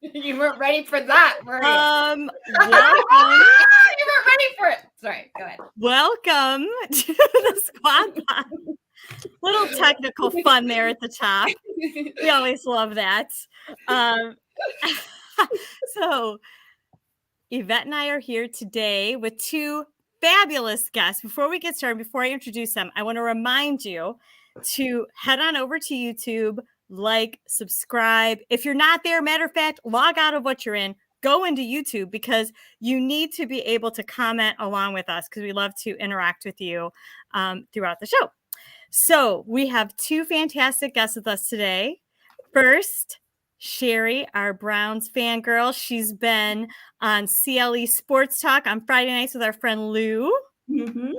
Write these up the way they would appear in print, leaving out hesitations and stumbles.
You weren't ready for that, were you? Welcome. You weren't ready for it. Sorry, go ahead. Welcome to the Squad Pod. Little technical fun there at the top. We always love that. So, Yvette and I are here today with two fabulous guests. Before we get started, before I introduce them, I want to remind you to head on over to YouTube, like, subscribe. If you're not there, matter of fact, log out of what you're in, go into YouTube because you need to be able to comment along with us because we love to interact with you throughout the show. So we have two fantastic guests with us today. First, Sherry, our Browns fangirl. She's been on CLE Sports Talk on Friday nights with our friend Lou. Mm-hmm.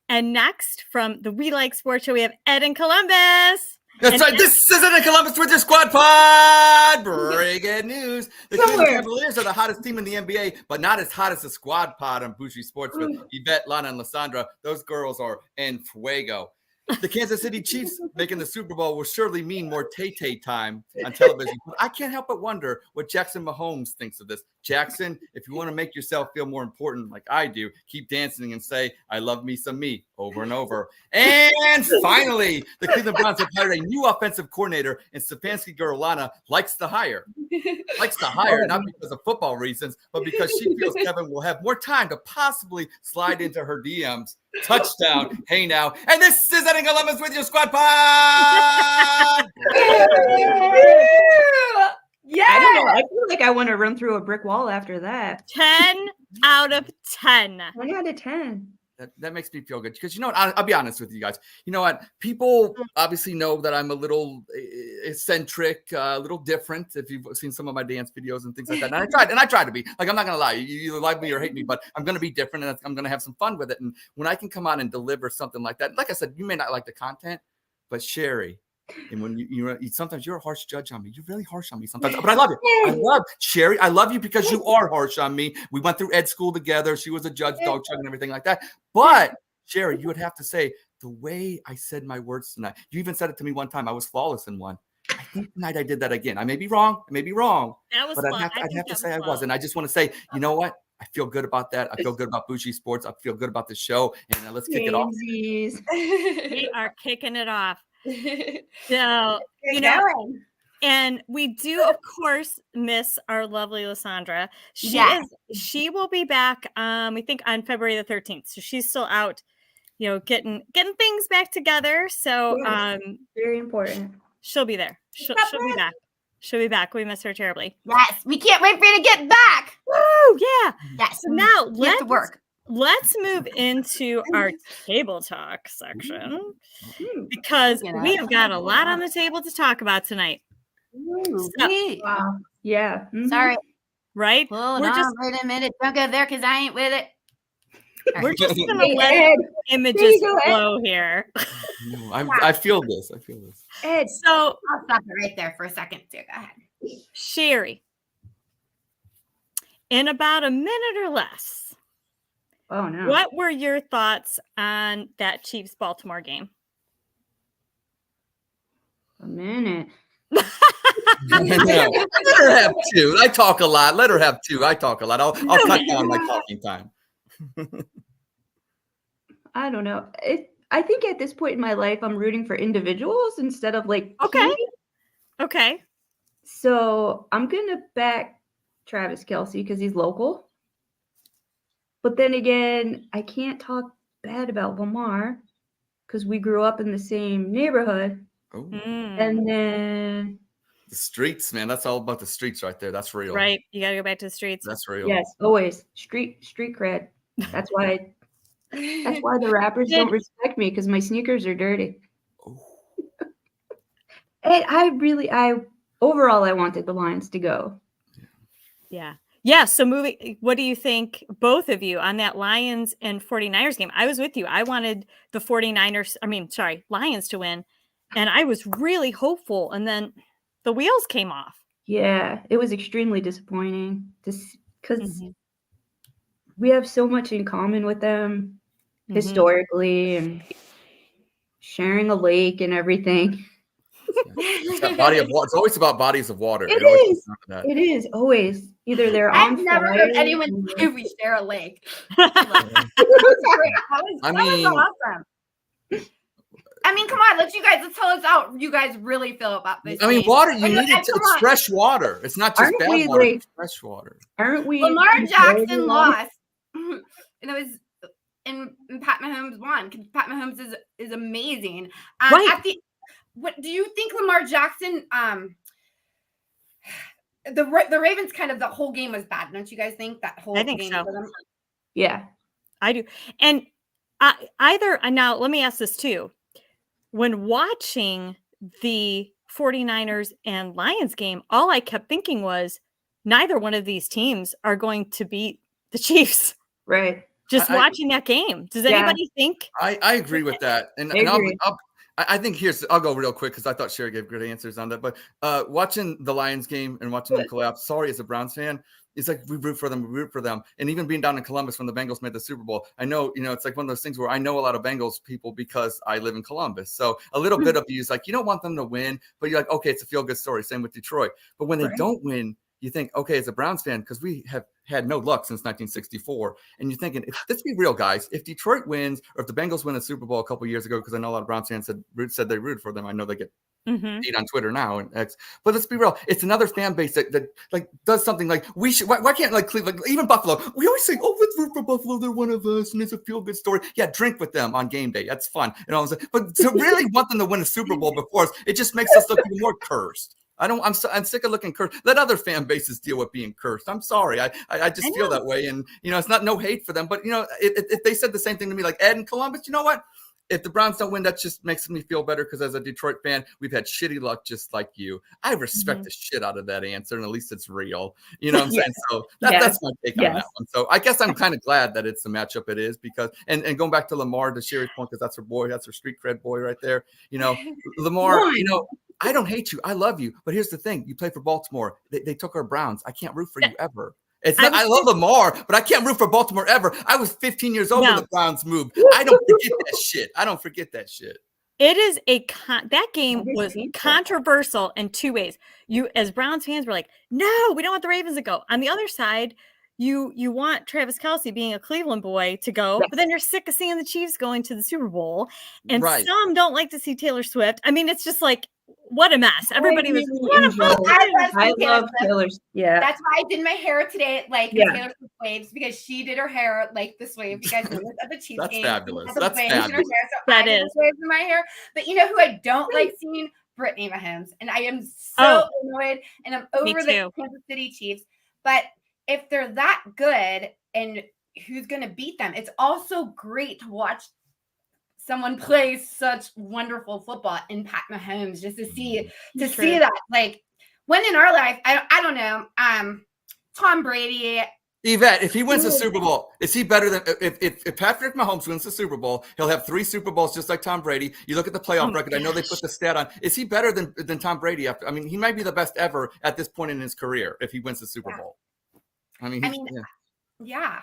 And next, from the We Like Sports Show, we have Ed in Columbus. That's right. This is Ed in Columbus with your Squad Pod. Breaking news. The Cleveland Cavaliers are the hottest team in the NBA, but not as hot as the Squad Pod on Bougie Sports with Yvette, Lana, and Lysandra. Those girls are en fuego. The Kansas City Chiefs making the Super Bowl will surely mean more Tay-Tay time on television. But I can't help but wonder what Jackson Mahomes thinks of this. Jackson, if you want to make yourself feel more important like I do, keep dancing and say, I love me some me, over and over. And finally, the Cleveland Browns have hired a new offensive coordinator, and Stefanski girl Lana likes to hire. Not because of football reasons, but because she feels Kevin will have more time to possibly slide into her DMs. Touchdown. Hey now. And this is Ed in Columbus with your Squad Pod. Yeah. I don't know. I feel like I want to run through a brick wall after that. 10 out of 10. 1 out of 10. That makes me feel good because you know what? I'll be honest with you guys. You know what? People obviously know that I'm a little eccentric, a little different. If you've seen some of my dance videos and things like that, and I try to be like, I'm not gonna lie. You either like me or hate me, but I'm gonna be different and I'm gonna have some fun with it. And when I can come on and deliver something like that, like I said, you may not like the content, but Sherry. And when you sometimes you're a harsh judge on me. You're really harsh on me sometimes, but I love you. I love Sherry. I love you because you are harsh on me. We went through ed school together. She was a judge, dog chug, and everything like that. But Sherry, you would have to say the way I said my words tonight. You even said it to me one time. I was flawless in one. I think tonight I did that again. I may be wrong. That was but fun. I'd have to say I was. And I just want to say, you know what? I feel good about that. I feel good about Bougie Sports. I feel good about the show. And let's kick it off. We are kicking it off. So, and we do, of course, miss our lovely Lysandra. She will be back, we think on February the 13th. So she's still out, getting things back together. So, very important. She'll be there. She'll be back. She'll be back. We miss her terribly. Yes, we can't wait for you to get back. Woo, yeah. Yes. So now let's move into our table talk section because we have got a lot on the table to talk about tonight. Wow. Yeah. Mm-hmm. Sorry. Right? Wait a minute. Don't go there because I ain't with it. We're just going to let images flow here. I feel this. Ed. So I'll stop it right there for a second too. Go ahead. Sherry, in about a minute or less, oh no, what were your thoughts on that Chiefs-Baltimore game? A minute. Let her have two. I talk a lot. Let her have two. I talk a lot. I'll cut down my talking time. I don't know. I think at this point in my life, I'm rooting for individuals instead of like. Okay. So I'm gonna back Travis Kelce because he's local. But then again, I can't talk bad about Lamar because we grew up in the same neighborhood. Oh. And then the streets, man. That's all about the streets right there. That's real. Right. You got to go back to the streets. That's real. Yes, always. Street cred. That's why the rappers don't respect me because my sneakers are dirty. Oh. And overall I wanted the Lions to go. Yeah. So what do you think, both of you, on that Lions and 49ers game? I was with you. I wanted the Lions to win. And I was really hopeful. And then the wheels came off. Yeah, it was extremely disappointing because we have so much in common with them historically and sharing a lake and everything. It's got body of water. It's always about bodies of water. It always is. comes down to that. It is always either they're I've on never fire heard anyone or- say we share a lake. Yeah. That was great. I That was mean- awesome. I mean, come on, let's tell us how you guys really feel about this. I mean, game. water. You And- need it. and come It's on. fresh water. It's not just Aren't bad we, water. like- It's fresh water. Aren't we? Lamar Jackson comparing lost, and it was and Pat Mahomes won. 'Cause Pat Mahomes is amazing. Right. What do you think, Lamar Jackson? The Ravens kind of the whole game was bad. Don't you guys think that whole I think game? so. For them? Yeah. I do. And now let me ask this too. When watching the 49ers and Lions game, all I kept thinking was neither one of these teams are going to beat the Chiefs. Right. Just I- watching that game. Does Yeah. anybody think? I agree with that, and I agree. I think I'll go real quick because I thought Sherry gave great answers on that. But watching the Lions game and watching them collapse, sorry, as a Browns fan, it's like we root for them, and even being down in Columbus when the Bengals made the Super Bowl, I know, it's like one of those things where I know a lot of Bengals people because I live in Columbus, so a little bit of you is like you don't want them to win, but you're like, okay, it's a feel good story. Same with Detroit, but when they don't win, you think, okay, as a Browns fan, because we have had no luck since 1964, and you're thinking, let's be real, guys. If Detroit wins, or if the Bengals win a Super Bowl a couple years ago, because I know a lot of Browns fans said they rooted for them. I know they get beat on Twitter now and X, but let's be real. It's another fan base that like does something like we should. Why can't like Cleveland, even Buffalo? We always say, oh, let's root for Buffalo. They're one of us, and it's a feel good story. Yeah, drink with them on game day. That's fun. And all that. But to really want them to win a Super Bowl before us, it just makes us look even more cursed. I'm sick of looking cursed. Let other fan bases deal with being cursed. I'm sorry. I just feel that way. And, it's not no hate for them. But, if they said the same thing to me, like Ed in Columbus, you know what? If the Browns don't win, that just makes me feel better because as a Detroit fan, we've had shitty luck just like you. I respect the shit out of that answer, and at least it's real. You know what I'm saying? So that's my take on that one. So I guess I'm kind of glad that it's the matchup it is because, and going back to Lamar, to Sherry's point, because that's her boy, that's her street cred boy right there. Lamar, I don't hate you. I love you. But here's the thing. You play for Baltimore. They took our Browns. I can't root for you ever. I love Lamar, but I can't root for Baltimore ever. I was 15 years old when the Browns moved. I don't forget that shit. It is that game was controversial in two ways. You, as Browns fans, were like, no, we don't want the Ravens to go. On the other side, you want Travis Kelce, being a Cleveland boy, to go, but then you're sick of seeing the Chiefs going to the Super Bowl. And some don't like to see Taylor Swift. I mean, it's just like, what a mess. Everybody was I love Taylor. Yeah. That's why I did my hair today like Taylor Swift waves, because she did her hair like this wave. You guys know this at the Chiefs That's game. fabulous. That's fabulous. That is waves in my hair. But you know who I don't like seeing? Brittany Mahomes. And I am so annoyed, and I'm over the Kansas City Chiefs. But if they're that good, and who's going to beat them? It's also great to watch someone play such wonderful football in Pat Mahomes, just to see that. Like, when in our life, I don't know, Tom Brady. Yvette, if he wins the Super Bowl, is he better than if Patrick Mahomes wins the Super Bowl? He'll have 3 Super Bowls just like Tom Brady. You look at the playoff record. I know they put the stat on. Is he better than Tom Brady? He might be the best ever at this point in his career if he wins the Super Bowl. Yeah.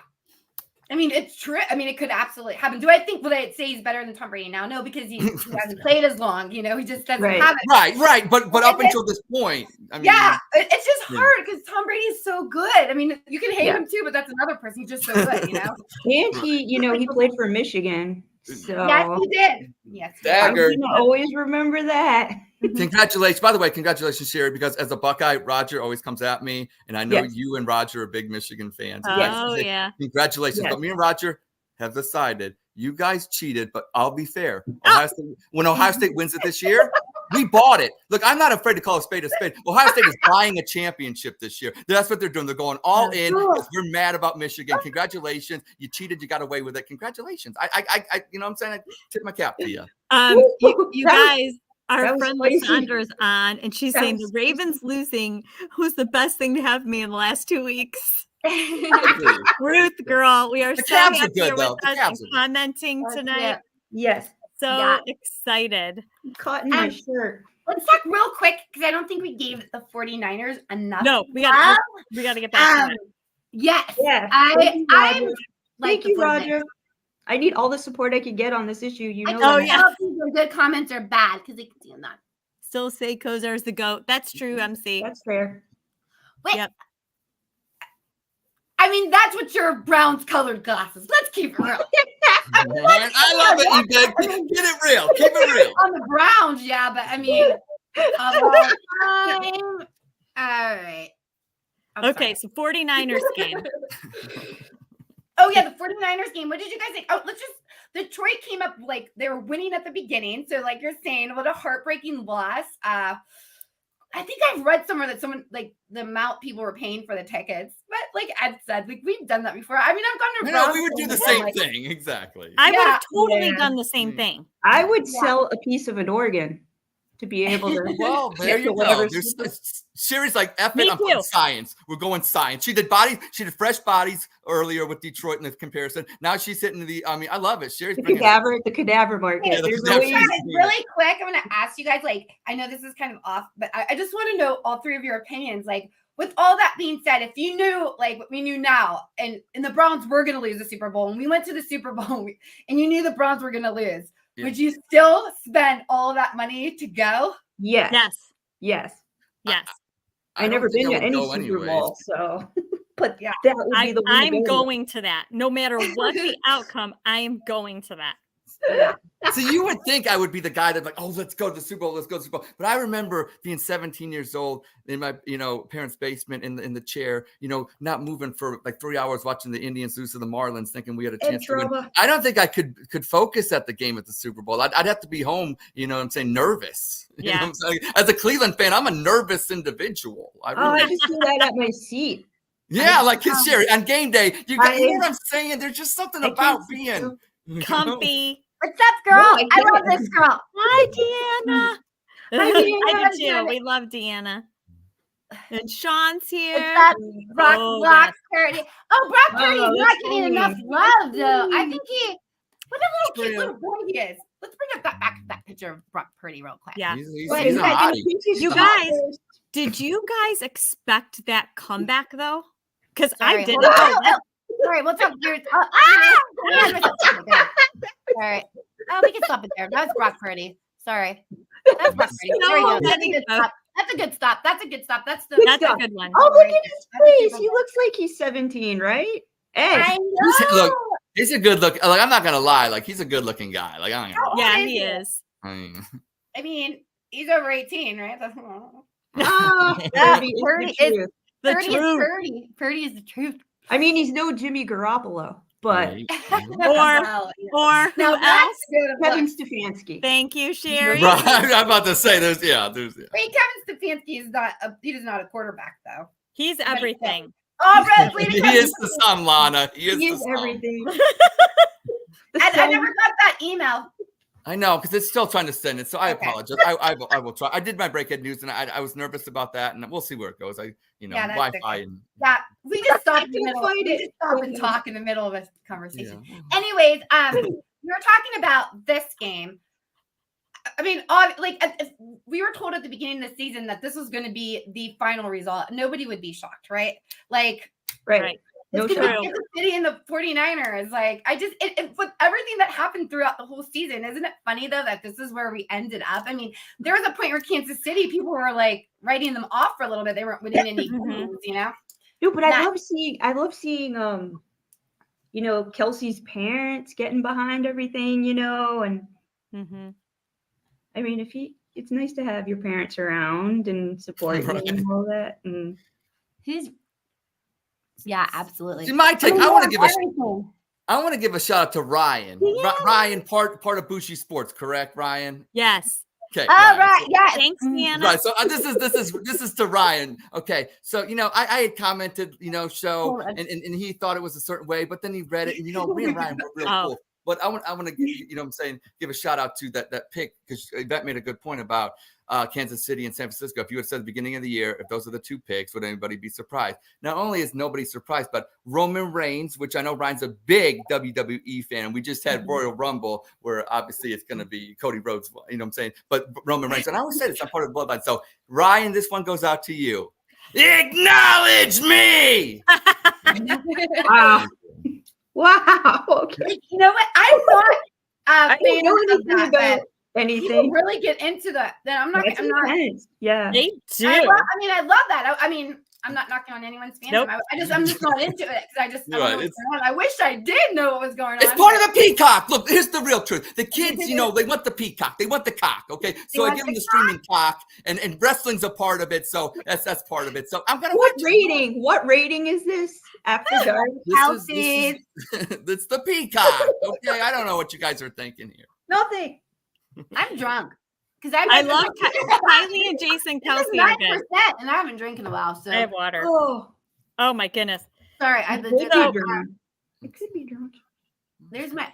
I mean, it's true. I mean, it could absolutely happen. Will I say he's better than Tom Brady now? No, because he hasn't played as long. He just doesn't have it. Right. But up until this point, it's just hard because Tom Brady is so good. I mean, you can hate him too, but that's another person. He's just so good, And he played for Michigan. So yes, he did. Yes, Dagger. I'm gonna always remember that. Congratulations. By the way, congratulations, Sherry, because as a Buckeye, Roger always comes at me, and I know you and Roger are big Michigan fans. Congratulations. But me and Roger have decided you guys cheated, but I'll be fair. When Ohio State wins it this year, we bought it. Look, I'm not afraid to call a spade a spade. Ohio State is buying a championship this year. That's what they're doing. They're going all in because we're mad about Michigan. Congratulations. You cheated. You got away with it. Congratulations. I you know what I'm saying? I tip my cap to you. You guys, our friend Lissandra's on, and she's saying the Ravens losing was the best thing to happen to me in the last 2 weeks. Ruth, girl, we are so happy you're with us and commenting tonight. Yes. So excited. Caught in my shirt. Let's talk real quick, because I don't think we gave the 49ers enough. No, we got to get back to that. Yes. Yeah. Thank you, Roger. I need all the support I can get on this issue. I don't know if these are good comments or bad, because they can see them not still say Kozar's the GOAT. That's true, MC. That's fair. Wait. Yep. I mean, that's what your Browns colored glasses. Let's keep it real. I love it, Yvette. Get it real. Keep it real. On the Browns, yeah, but I mean, all right. Okay, so 49ers game. Oh, yeah, the 49ers game. What did you guys think? Oh, Detroit came up like they were winning at the beginning. So, like you're saying, what a heartbreaking loss. I think I've read somewhere that someone, like, the amount people were paying for the tickets. But like Ed said, like, we've done that before. I mean, I've gone to No, we would do the same thing. Exactly. I would have totally done the same thing. I would sell a piece of an organ to be able to. Well, there you go. Sherry's like, F it, I'm going science. We're going science. She did fresh bodies earlier with Detroit in the comparison. Now she's hitting I love it. Sherry's the cadaver market. Yeah, really quick, I'm going to ask you guys, like, I know this is kind of off, but I just want to know all three of your opinions. Like, with all that being said, if you knew, like, what we knew now, and the Browns were going to lose the Super Bowl, and we went to the Super Bowl, and you knew the Browns were going to lose, would you still spend all that money to go? Yes. I never been to any Super Bowl, so but that would be the one. I'm going to that. No matter what the outcome, I am going to that. So you would think I would be the guy that like, oh, let's go to the Super Bowl. Let's go to the Super Bowl. But I remember being 17 years old in my, parents' basement in the chair, not moving for like 3 hours watching the Indians lose to the Marlins, thinking we had a chance to win. I don't think I could focus at the game at the Super Bowl. I'd have to be home, I'm saying, nervous. You know what I'm saying? As a Cleveland fan, I'm a nervous individual. I just do that at my seat. Yeah, like Kids Sherry on game day. You hear what I'm saying? There's just something about being comfy. What's up, girl? No, I love this girl. Hi, Deanna. I do too. We love Deanna. And Sean's here. Brock Purdy. Oh, Brock Purdy's not getting enough love, though. I think what a little cute little boy he is. Let's bring up that picture of Brock Purdy real quick. Yeah. He's you guys, did you guys expect that comeback, though? Because I didn't. Sorry, what's up? All right. Oh, we can stop it there. That was Brock Purdy. Sorry. That's Brock Purdy. There you go. That's a good stop. That's a good stop. That's a good one. Oh, look at his face. He looks like he's 17, right? Hey. I know. Look, he's a good look. Like, I'm not gonna lie. Like, he's a good looking guy. Like, I don't know. Yeah, he is. I mean, he's over 18, right? Purdy is the truth. Purdy is the truth. I mean, he's no Jimmy Garoppolo, but or who else? Kevin Stefanski. Thank you, Sherry. Right, I'm about to say there's. Wait, Kevin Stefanski is not a quarterback though. He's everything. Oh, right. He is the sun, Lana. He is everything. I never got that email. I know, because it's still trying to send it, so I apologize. I will try. I did my breakhead news, and I was nervous about that, and we'll see where it goes. Wi-Fi and we just stopped in the middle. We just stop and talk in the middle of a conversation. Yeah. Anyways, we were talking about this game. I mean, we were told at the beginning of the season that this was going to be the final result. Nobody would be shocked, right? Like, right. It's going to be Kansas City and the 49ers. Like, with everything that happened throughout the whole season, isn't it funny, though, that this is where we ended up? I mean, there was a point where Kansas City, people were, like, writing them off for a little bit. They weren't winning any games, No, but I love seeing, Kelsey's parents getting behind everything, and I mean, it's nice to have your parents around and support you and all that. And yeah, absolutely. See, my take. I want to give a shout out to Ryan. Yeah. Ryan, part of Bushi Sports, correct, Ryan? Yes. Okay. Right. Yeah. Thanks, Deanna. Right. So this is to Ryan. Okay. So I had commented, show, and he thought it was a certain way, but then he read it, and me and Ryan were real cool. But I want to give a shout out to that pick, because Yvette made a good point about Kansas City and San Francisco. If you had said at the beginning of the year, if those are the two picks, would anybody be surprised? Not only is nobody surprised, but Roman Reigns, which I know Ryan's a big WWE fan. We just had Royal Rumble, where obviously it's going to be Cody Rhodes, but Roman Reigns. And I always say this, I'm part of the bloodline. So Ryan, this one goes out to you. Acknowledge me! Wow. Okay. You know what? I thought I don't know anything about anything. People really get into that. Then I'm not. Yeah, they do. I love that. I mean, I'm not knocking on anyone's fandom. Nope. I'm just not into it because I don't know what's going on. I wish I did know what was going on. It's part of the peacock. Look, here's the real truth. The kids, they want the peacock. They want the cock. Okay, so I give them the streaming cock, and wrestling's a part of it. So that's part of it. So I'm gonna. What rating is this? After dark. Healthy. It's the peacock. Okay, I don't know what you guys are thinking here. Nothing. I'm drunk because I love Kylie and Jason Kelsey. 9%, and I haven't drank in a while. So I have water. Oh my goodness. Sorry, it could be drunk. There's my.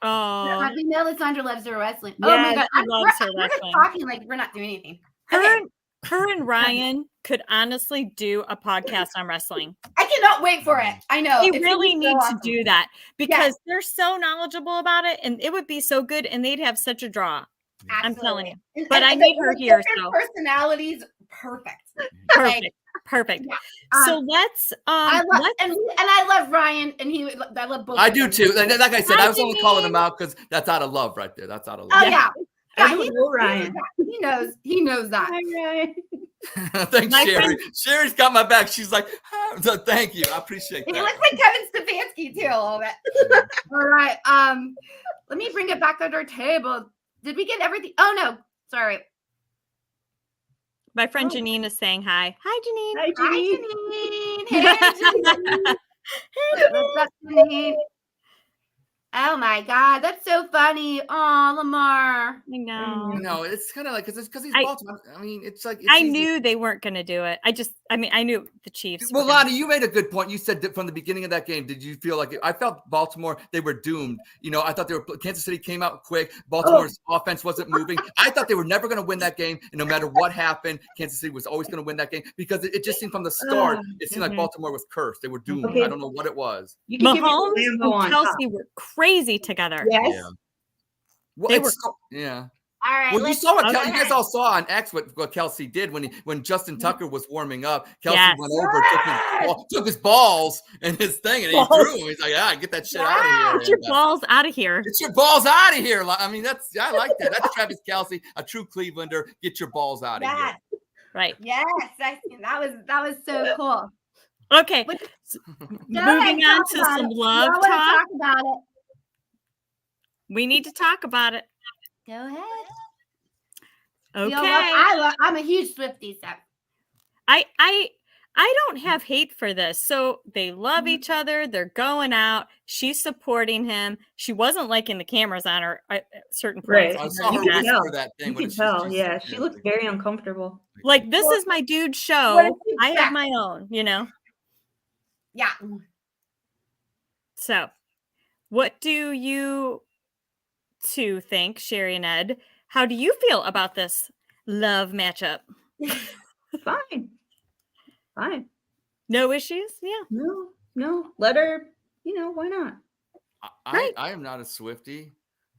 Oh, We know Lysandra loves her wrestling. Yes, Oh my god, she loves her we're just wrestling. talking like we're not doing anything. her and Ryan could honestly do a podcast on wrestling. I cannot wait for it. I know. They really need to do that because they're so knowledgeable about it, and it would be so good, and they'd have such a draw. Absolutely. I'm telling you. But I need her here. So personalities, perfect. Perfect. Yeah. So let's. I love Ryan, and I love both. I do too. And like I said, I was only calling him out because that's out of love right there. That's out of love. Oh yeah. Ryan. He knows that. Hi, Ryan. Thanks, Sherry. Sherry's got my back. She's like, so thank you. I appreciate that. He looks like Kevin Stefanski too, a little bit. All right. Let me bring it back under our table. Did we get everything? Oh no, sorry. My friend Janine is saying hi. Hi, Janine. Hi, Janine. Hey, What's up, Janine? Oh my God, that's so funny. Oh, Lamar. I know. No, it's kind of like because he's Baltimore. I mean, it's like I knew they weren't going to do it. I knew the Chiefs. Well, Lonnie, you made a good point. You said that from the beginning of that game, did you feel like I felt Baltimore? They were doomed. I thought Kansas City came out quick. Baltimore's offense wasn't moving. I thought they were never going to win that game, and no matter what happened, Kansas City was always going to win that game because it just seemed from the start. It seemed like Baltimore was cursed. They were doomed. Okay. I don't know what it was. Mahomes and Kelsey were crazy together. Yes. Yeah. Well, they were. Yeah. All right. Well, you saw what you guys all saw on X what Kelsey did when Justin Tucker was warming up. Kelsey went over, took his balls and his thing, and he threw him. He's like, get that shit out of here. Get your balls out of here. Get your balls out of here. I mean, I like that. That's Travis Kelsey, a true Clevelander. Get your balls out of here. Right. Yes. That was so cool. Okay. Moving on to some love talk. Talk about it. We need to talk about it. Go ahead. Okay. I'm a huge Swiftie, so. I don't have hate for this. So they love each other. They're going out. She's supporting him. She wasn't liking the cameras on her at certain points. Right. I saw her whisper that thing. You can tell. Yeah, she looks very uncomfortable. Like, this is my dude's show. I have my own, Yeah. So, what do you two think, Sherry and Ed? How do you feel about this love matchup? Fine. No issues? Yeah. No. Let her, why not? I am not a Swiftie,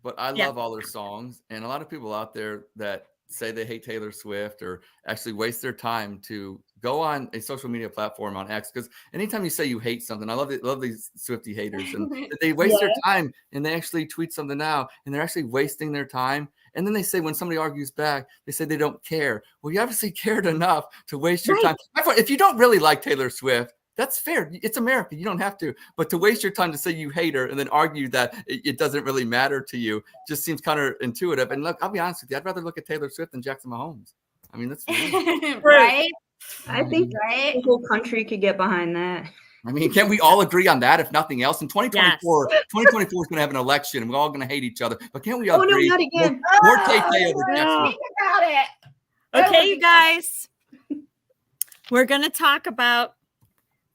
but I love all her songs. And a lot of people out there that say they hate Taylor Swift or actually waste their time to go on a social media platform on X, because anytime you say you hate something, I love these Swiftie haters, and they waste their time and they actually tweet something now and they're actually wasting their time. And then they say, when somebody argues back, they say they don't care. Well, you obviously cared enough to waste your time. If you don't really like Taylor Swift, that's fair. It's America. You don't have to. But to waste your time to say you hate her and then argue that it doesn't really matter to you just seems counterintuitive. And look, I'll be honest with you. I'd rather look at Taylor Swift than Jackson Mahomes. I mean, that's right. I think the whole country could get behind that. I mean, can't we all agree on that, if nothing else? In 2024, 2024 is going to have an election, and we're all going to hate each other. But can't we agree? No, not again. More KK over Jackson. Think about it. Okay, you guys. We're going to talk about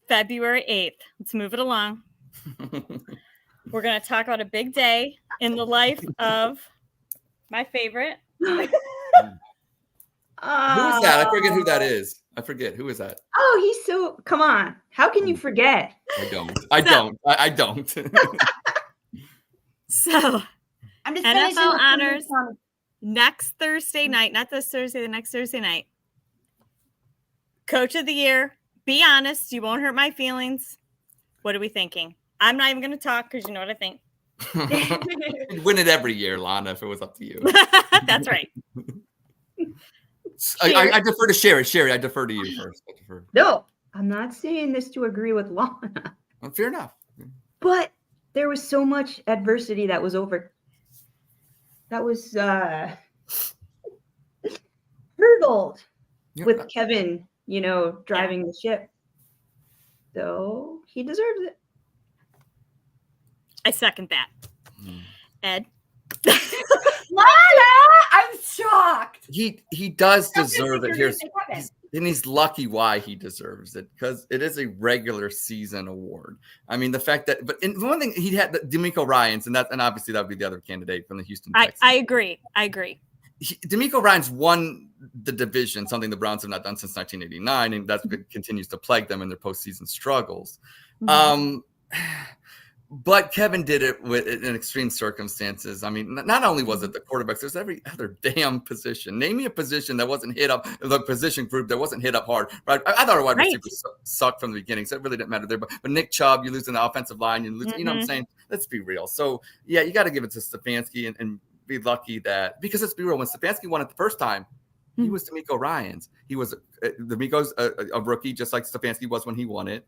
February 8th. Let's move it along. We're going to talk about a big day in the life of my favorite. Who is that? I forget who that is. I forget. Who is that? Oh, he's so... Come on. How can you forget? I don't. So, I'm just NFL honors next Thursday night. Not this Thursday, the next Thursday night. Coach of the year. Be honest. You won't hurt my feelings. What are we thinking? I'm not even going to talk because you know what I think. You'd win it every year, Lana, if it was up to you. That's right. I defer to Sherry. Sherry, I defer to you first. No, I'm not saying this to agree with Lana. Well, fair enough. But there was so much adversity that was hurdled with Kevin, driving the ship. So he deserves it. I second that. Ed? Lana, I'm shocked. He does deserve it. And he's lucky why he deserves it, because it is a regular season award. I mean, the fact that, but one thing he had, D'Amico Ryans, and obviously that would be the other candidate from the Houston Texans. I agree. D'Amico Ryans won the division, something the Browns have not done since 1989, and that continues to plague them in their postseason struggles. Mm-hmm. But Kevin did it in extreme circumstances. I mean, not only was it the quarterbacks, there's every other damn position. Name me a position that wasn't hit up, the position group that wasn't hit up hard. Right? I thought our wide receivers sucked from the beginning, so it really didn't matter there. But Nick Chubb, you lose in the offensive line, you lose, you know what I'm saying? Let's be real. So, yeah, you got to give it to Stefanski and be lucky that, because let's be real, when Stefanski won it the first time, he was D'Amico Ryans. He was D'Amico's a rookie, just like Stefanski was when he won it.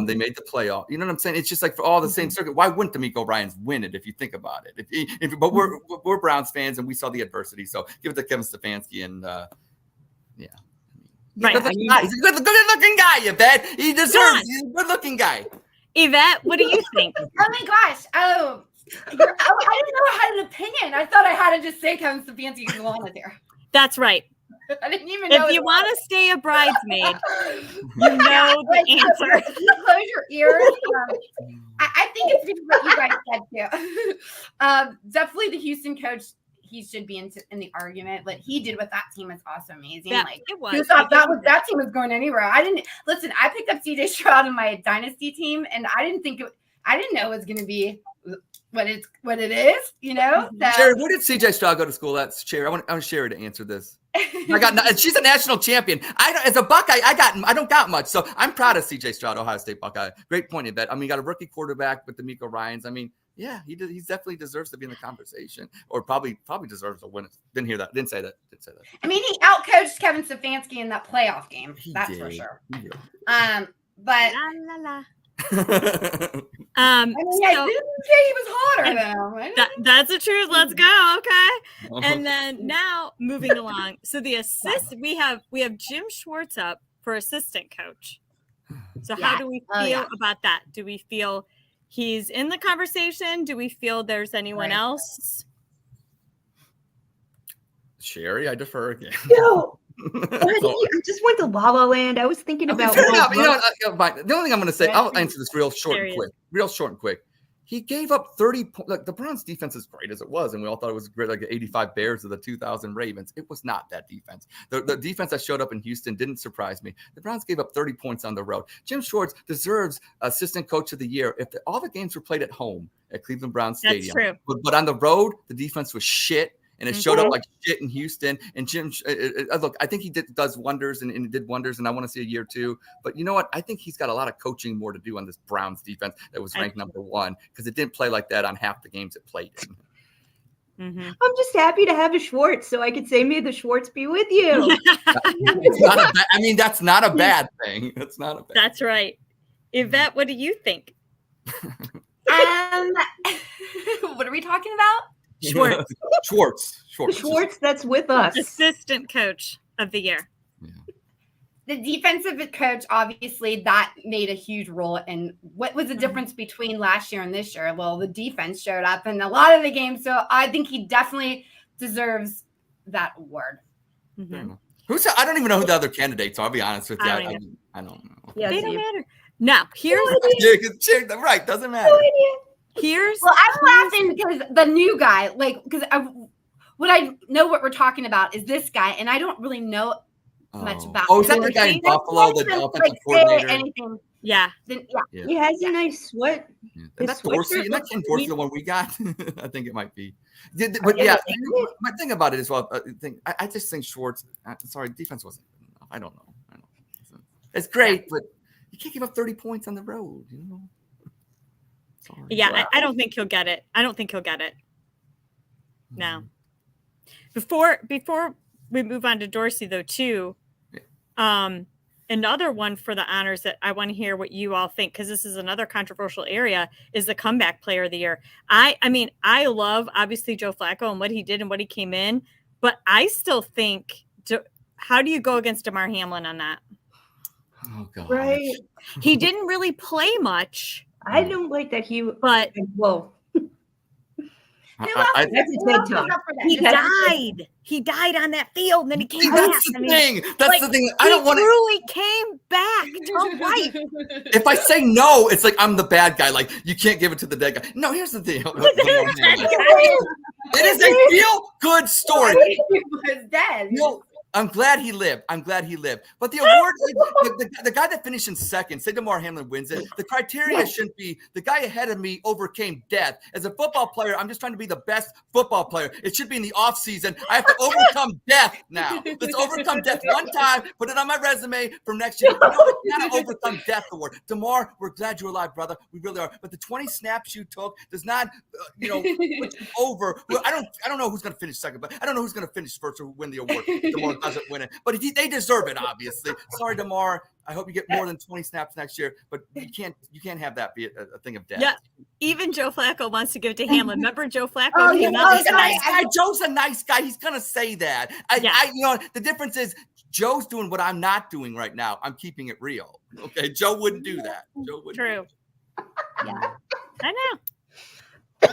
They made the playoff. You know what I'm saying? It's just like for all the same circuit. Why wouldn't D'Amico Ryans win it if you think about it? But we're Browns fans and we saw the adversity. So give it to Kevin Stefanski and yeah. Right. He's a good-looking guy, you bet. He deserves. He's a good-looking guy. Yvette, what do you think? Oh my gosh! I didn't know I had an opinion. I thought I had to just say Kevin Stefanski because Lana's here. That's right. I didn't even know. If you want to stay a bridesmaid, you know the answer. Close your ears. I think it's because what you guys said too. Definitely the Houston coach. He should be in the argument. What he did with that team is also amazing. Yeah, like it was. Who thought that team was going anywhere? I didn't listen. I picked up CJ Stroud in my dynasty team, and I didn't know it was going to be what it is. You know. So. Sherry, where did CJ Stroud go to school? That's Sherry. I want Sherry to answer this. She's a national champion. As a Buckeye, I don't got much, so I'm proud of CJ Stroud, Ohio State Buckeye. Great point, Yvette. I mean, you got a rookie quarterback with D'Amico Ryans. I mean, yeah, he definitely deserves to be in the conversation, or probably deserves to win it. Didn't hear that. Didn't say that. I mean, he outcoached Kevin Stefanski in that playoff game. That's for sure. But la, la, la. I mean, I didn't say he was hotter than him. That's the truth. Let's go. Okay. And then now moving along. So the we have Jim Schwartz up for assistant coach. So how do we feel about that? Do we feel he's in the conversation? Do we feel there's anyone else? Sherry, I defer again. No. I just went to La La Land. I was thinking about the only thing I'm going to say, I'll answer this real short and quick. He gave up 30 points. Like, the Browns defense, as great as it was, and we all thought it was great, like the 85 Bears of the 2000 Ravens. It was not that defense. The defense that showed up in Houston didn't surprise me. The Browns gave up 30 points on the road. Jim Schwartz deserves assistant coach of the year if all the games were played at home at Cleveland Browns Stadium. That's true. But on the road, the defense was shit. And it showed up like shit in Houston. And Jim, look, I think he does wonders and he did wonders. And I want to see a year too. But you know what? I think he's got a lot of coaching more to do on this Browns defense that was ranked number one, because it didn't play like that on half the games it played in. Mm-hmm. I'm just happy to have a Schwartz, so I could say, may the Schwartz be with you. That's not a bad thing. That's not a bad. That's right. Yvette, what do you think? What are we talking about? Schwartz. Schwartz that's with us. Assistant coach of the year. Yeah. The defensive coach, obviously, that made a huge role in what was the difference between last year and this year. Well, the defense showed up in a lot of the games, so I think he definitely deserves that award. Mm-hmm. I don't even know who the other candidates are. I'll be honest with you. I don't know. Yeah, they don't matter. Now, here's right. Doesn't matter. I'm laughing because the new guy, because I know what we're talking about is this guy, and I don't really know much about. Oh, is that the guy in Buffalo, the offensive coordinator? Anything? Yeah. He has a nice sweat. That's Dorsey. Isn't that Ken Dorsey, the one we got? I think it might be. But yeah, my thing about it as well. I just think Schwartz. Sorry, defense wasn't enough. I don't know. It's great, but you can't give up 30 points on the road. You know. Sorry. Yeah, Wow. I don't think he'll get it. I don't think he'll get it. No. Before we move on to Dorsey, though, too, another one for the honors that I want to hear what you all think, because this is another controversial area, is the comeback player of the year. I mean, I love, obviously, Joe Flacco and what he did and what he came in, but I still think, how do you go against DeMar Hamlin on that? Oh, God. Right. He didn't really play much. I don't like that But whoa. Who else That's a who TED else is Talk. up for that? he Just- died. He died on that field, and then he came back. That's the I mean, thing. That's the thing. I don't want to. He truly came back to life. If I say no, it's like I'm the bad guy. Like, you can't give it to the dead guy. No, here's the deal. It is a feel-good story. He was dead. No, I'm glad he lived. But the award, the guy that finished in second, say DeMar Hamlin wins it. The criteria shouldn't be the guy ahead of me overcame death. As a football player, I'm just trying to be the best football player. It should be in the off season. I have to overcome death now. Let's overcome death one time. Put it on my resume for next year. No, it's not an overcome death award. DeMar, we're glad you're alive, brother. We really are. But the 20 snaps you took does not, put you over. Well, I don't know who's going to finish second, but I don't know who's going to finish first or win the award. DeMar doesn't win it, but they deserve it. Obviously, sorry, DeMar. I hope you get more than 20 snaps next year, but you can't have that be a thing of death. Yeah, even Joe Flacco wants to give it to Hamlin. Remember Joe Flacco? Oh, yeah. He's a nice guy. Joe's a nice guy. He's gonna say that. The difference is Joe's doing what I'm not doing right now. I'm keeping it real. Okay, Joe wouldn't do that. Joe wouldn't. True. Yeah. I know.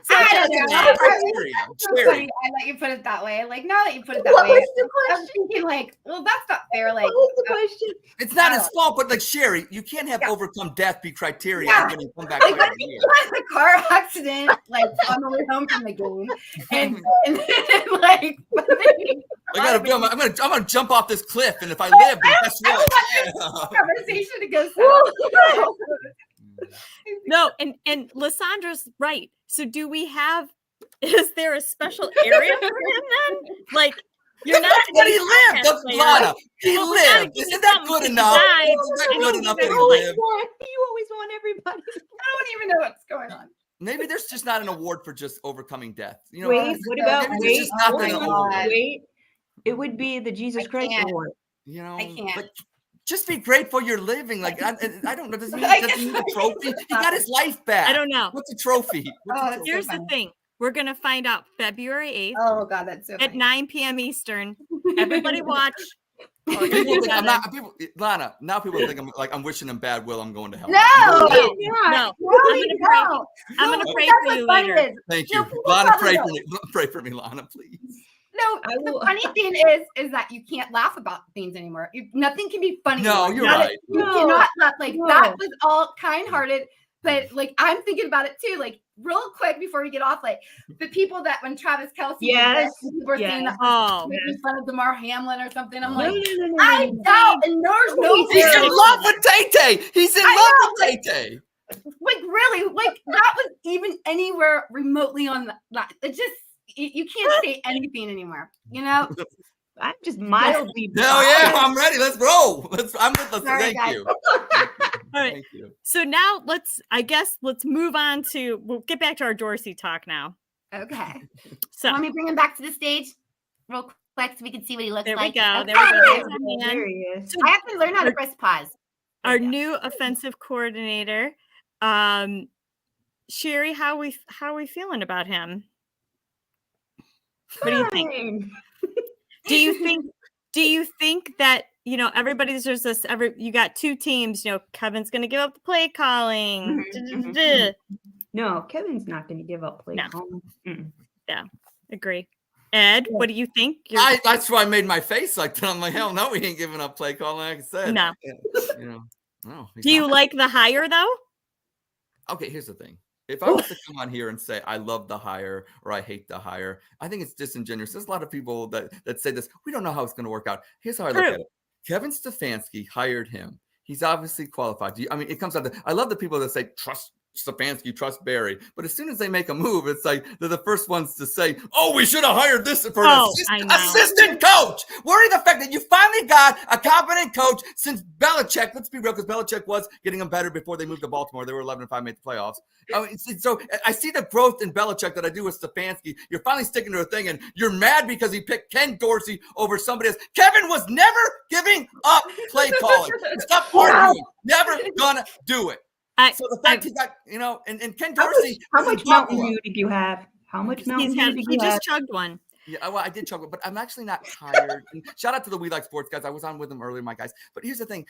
I don't know. Cherry. I let you put it that way. Like, now that you put it that What way, was the I'm question? thinking like, well, that's not fair. Like, What was the question? It's not his fault, but like Sherry, you can't have overcome death be criteria Yeah. when you come back. like, later what in if the he year. has a car accident, like on the way home from the game, and then, like, I gotta I'm gonna jump off this cliff, and if I live, then guess what? Yeah. conversation to go south. No, and Lysandra's right. So is there a special area for him then? Like, you're not But he lived. That's player. Lana. He Well, we gotta lived. give Isn't him that something good to enough? decide. Isn't that good enough that You he always lived? want everybody. I don't even know what's going on. Maybe there's just not an award for just overcoming death. Wait, what about maybe there's just not wait, an hold award. on. wait? It would be the Jesus I Christ can't. Award. I can't. Like, just be grateful you're living. Like, I don't know. Does he I need guess a trophy? He got his life back. I don't know. What's a trophy? What's a Oh, trophy? Here's the funny. thing. We're going to find out February 8th Oh God, that's so at funny. 9 p.m. Eastern. Everybody watch. People think Lana, now people think I'm wishing him bad will. I'm going to hell. No, No, no, I'm gonna pray that's for what's you funny later. is- Thank No, you. people Lana, probably pray don't. for me. Pray for me, Lana, please. No, I the will- funny thing is that you can't laugh about things anymore. Nothing can be funny. No, anymore. you're Not- right. You No. cannot laugh. Like No. that was all kind-hearted, but like I'm thinking about it too. Like real quick before we get off, like the people that when Travis Kelce, Yes. people were saying that Oh, making fun of DeMar Hamlin or something. I'm No, like, no. I doubt, and there's no He's in fair- love with Tay-Tay. He's in I love with Tay-Tay. like really, like that was even anywhere remotely on that. It just you can't say anything anymore. You know. I'm just mildly. Hell yeah, I'm ready. Let's roll. I'm with us. Sorry, Thank guys. you. all right. Thank you. So now let's move on to, we'll get back to our Dorsey talk now. Okay. So Let me bring him back to the stage real quick so we can see what he looks there we like. go. Okay. There we go. There's our man. There he is. I have to learn how to press pause. Our There we go. new offensive coordinator. Sherry, how are we feeling about him? What do you think? Fine. Do you think that, everybody's there's this you got two teams, Kevin's gonna give up the play calling. Mhm. No, Kevin's not going to give up play No. calling. Mm-mm. Agree. Ed, what do you think? That's why I made my face like that. I'm like, hell no, we ain't giving up play calling. Like I said, No. No. he's Do you not. like the hire though? Okay, here's the thing. If I was to come on here and say I love the hire or I hate the hire, I think it's disingenuous. There's a lot of people that say this. We don't know how it's going to work out. Here's how I look at it. Kevin Stefanski hired him. He's obviously qualified. It comes out. I love the people that say trust Stefanski, trust Barry. But as soon as they make a move, it's like they're the first ones to say, "Oh, we should have hired this for an assistant coach." Worry the fact that you finally got a competent coach since Belichick. Let's be real, because Belichick was getting them better before they moved to Baltimore. They were 11-5, made the playoffs. So I see the growth in Belichick that I do with Stefanski. You're finally sticking to a thing, and you're mad because he picked Ken Dorsey over somebody else. Kevin was never giving up play calling. Stop arguing. Never gonna do it. So the fact he got, and Ken Dorsey. How much Mountain Dew did you have? How much Mountain Dew did you have? He just chugged one. Yeah, well, I did chug it, but I'm actually not tired. And shout out to the We Like Sports guys. I was on with them earlier, my guys. But here's the thing.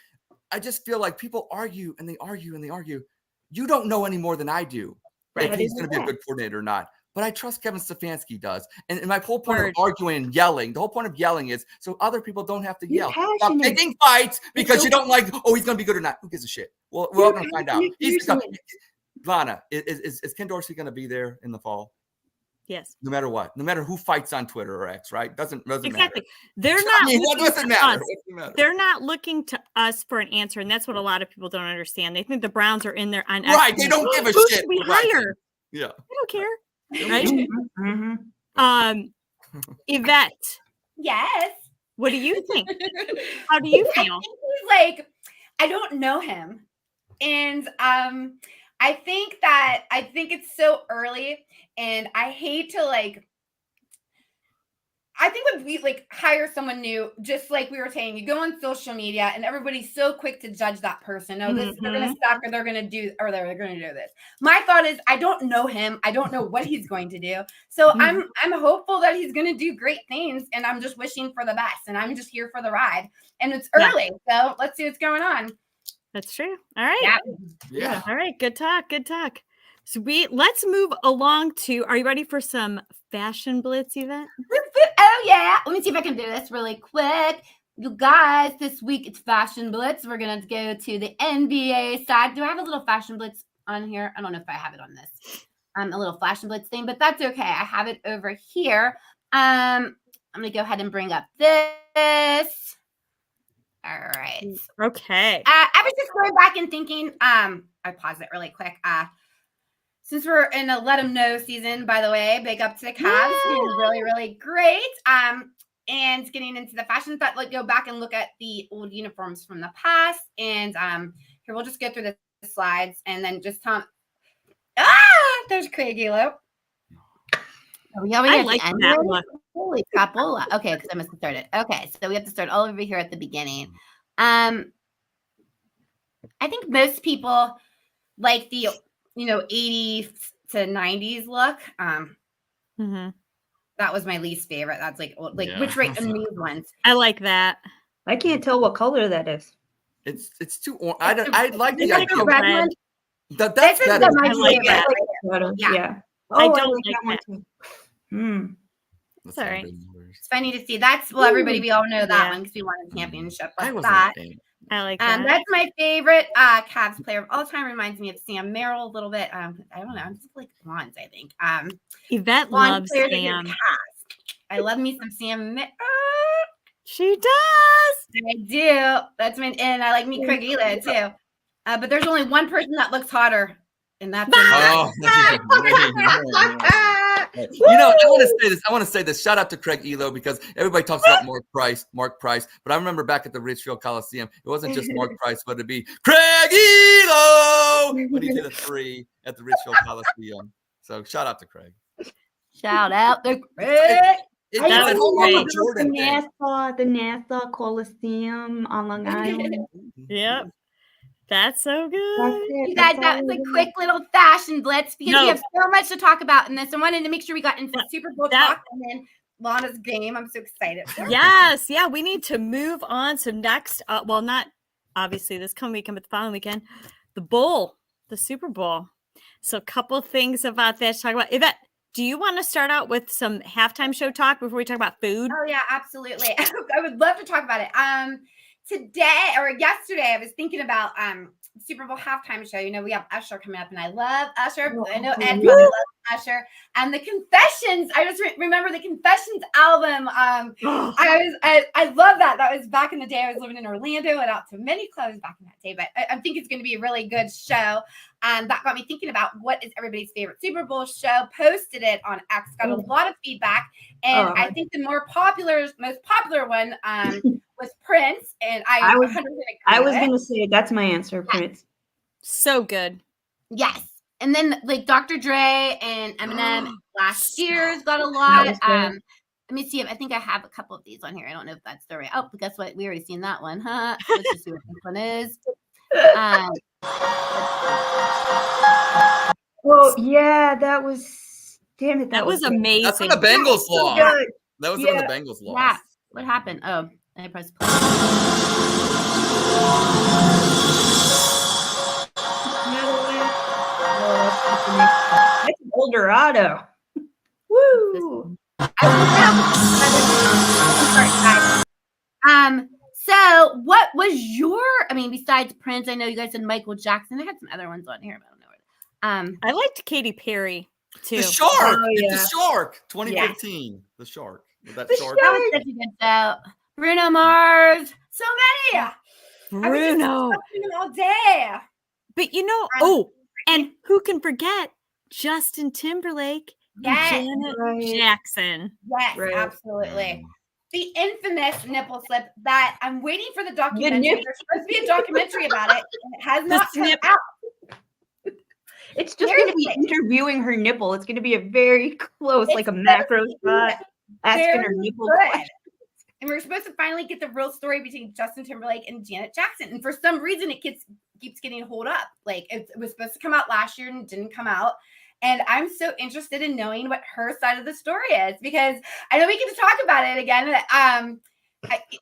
I just feel like people argue and they argue and they argue. You don't know any more than I do if he's going to be a good coordinator or not. But I trust Kevin Stefanski does. And my whole point of arguing and yelling, the whole point of yelling is so other people don't have to yell. Stop picking fights because you don't like, oh, he's going to be good or not. Who gives a shit? Well, we're all going to find out. Lana, is Ken Dorsey going to be there in the fall? Yes. No matter what. No matter who fights on Twitter or X, right? Doesn't matter. They're not what does it matter? They're not looking to us for an answer, and that's what a lot of people don't understand. They think the Browns are in there on X. Right. They don't give a who shit. Should we hire? Yeah. I don't care. Right? Yvette. Yes. What do you think? How do you feel? He's like, I don't know him. And I think it's so early, and I hate to I think when we hire someone new, just like we were saying, you go on social media and everybody's so quick to judge that person. Oh, they're going to suck, or they're going to do this. My thought is, I don't know him. I don't know what he's going to do. So I'm hopeful that he's going to do great things, and I'm just wishing for the best, and I'm just here for the ride. And it's early, so let's see what's going on. That's true. All right. Yeah. All right. Good talk. So let's move along to, are you ready for some fashion blitz, Yvette? Oh, yeah. Let me see if I can do this really quick. You guys, this week it's fashion blitz. We're going to go to the NBA side. Do I have a little fashion blitz on here? I don't know if I have it on this. A little fashion blitz thing, but that's okay. I have it over here. I'm going to go ahead and bring up this. All right. Okay. I was just going back and thinking, I paused it really quick. Since we're in a let them know season, by the way, big up to the Cavs, doing really, really great. And getting into the fashion, but go back and look at the old uniforms from the past. And here we'll just go through the slides and then just tell. There's Craig Elo. I like that one. Holy crapola. Okay, because I must have started. Okay, so we have to start all over here at the beginning. I think most people like the 80s to 90s look. That was my least favorite. That's which rate of these ones. I like that. I can't tell what color that is. It's too orange. I like the idea. Red one. That's better. I like that. Yeah. I don't like that one too. Sorry. It's funny to see. That's everybody. We all know that one because we won a championship like that. I like that. That's my favorite Cavs player of all time. Reminds me of Sam Merrill a little bit. I don't know. I'm just like blondes, I think. Yvette loves Sam. I love me some Sam. She does. I do. That's and I like me Craig Elo too. But there's only one person that looks hotter, and that's I want to say this. Shout out to Craig Elo, because everybody talks about Mark Price, but I remember back at the Richfield Coliseum, it wasn't just Mark Price, but it'd be Craig Elo when he hit a 3 at the Richfield Coliseum. So shout out to Craig. Shout out to Craig. The Nassau Coliseum on Long Island. Yep. That's so good. You guys, that was a quick little fashion blitz because we have so much to talk about in this. I wanted to make sure we got into Super Bowl talk and then Lana's game. I'm so excited. Yes. Yeah. We need to move on. So next, not obviously this coming weekend, but the following weekend, the Super Bowl. So a couple things about that to talk about. Yvette, do you want to start out with some halftime show talk before we talk about food? Oh, yeah, absolutely. I would love to talk about it. Today or yesterday, I was thinking about Super Bowl halftime show, we have Usher coming up, and I love Usher. I know Ed Woo! probably loves Usher. And the Confessions, I just remember the Confessions album. I love that. That was back in the day. I was living in Orlando, went out to many clubs back in that day. But I think it's going to be a really good show. And that got me thinking about what is everybody's favorite Super Bowl show. Posted it on X, got a lot of feedback. And I think the most popular one was Prince. And I was going to say that's my answer, Prince. So good. Yes. And then like Dr. Dre and Eminem last year's got a lot. Let me see. I think I have a couple of these on here. I don't know if that's the right. Oh, but guess what? We already seen that one, huh? Let's just see what this one is. Oh yeah, that was. Damn it, that was amazing. That's when the Bengals lost. So that was when the Bengals lost. Yeah. What happened? Oh, I pressed play. That's an Eldorado. Woo! So what was your? I mean, besides Prince, I know you guys said Michael Jackson. I had some other ones on here, but I don't know. I liked Katy Perry too. The Shark. Oh, yeah. It's the Shark. 2015. The Shark. That Shark. That was such a good show. Bruno Mars. So many. Bruno. I was just all day. But and who can forget Justin Timberlake and Janet Jackson? Yes, absolutely. The infamous nipple slip that I'm waiting for the documentary. There's supposed to be a documentary about it, and it has not come out. It's just going to be interviewing her nipple. It's going to be a very close, like a macro shot, asking her nipple questions. And we're supposed to finally get the real story between Justin Timberlake and Janet Jackson. And for some reason, it keeps getting hold up. Like it was supposed to come out last year and it didn't come out. And I'm so interested in knowing what her side of the story is, because I know we get to talk about it again.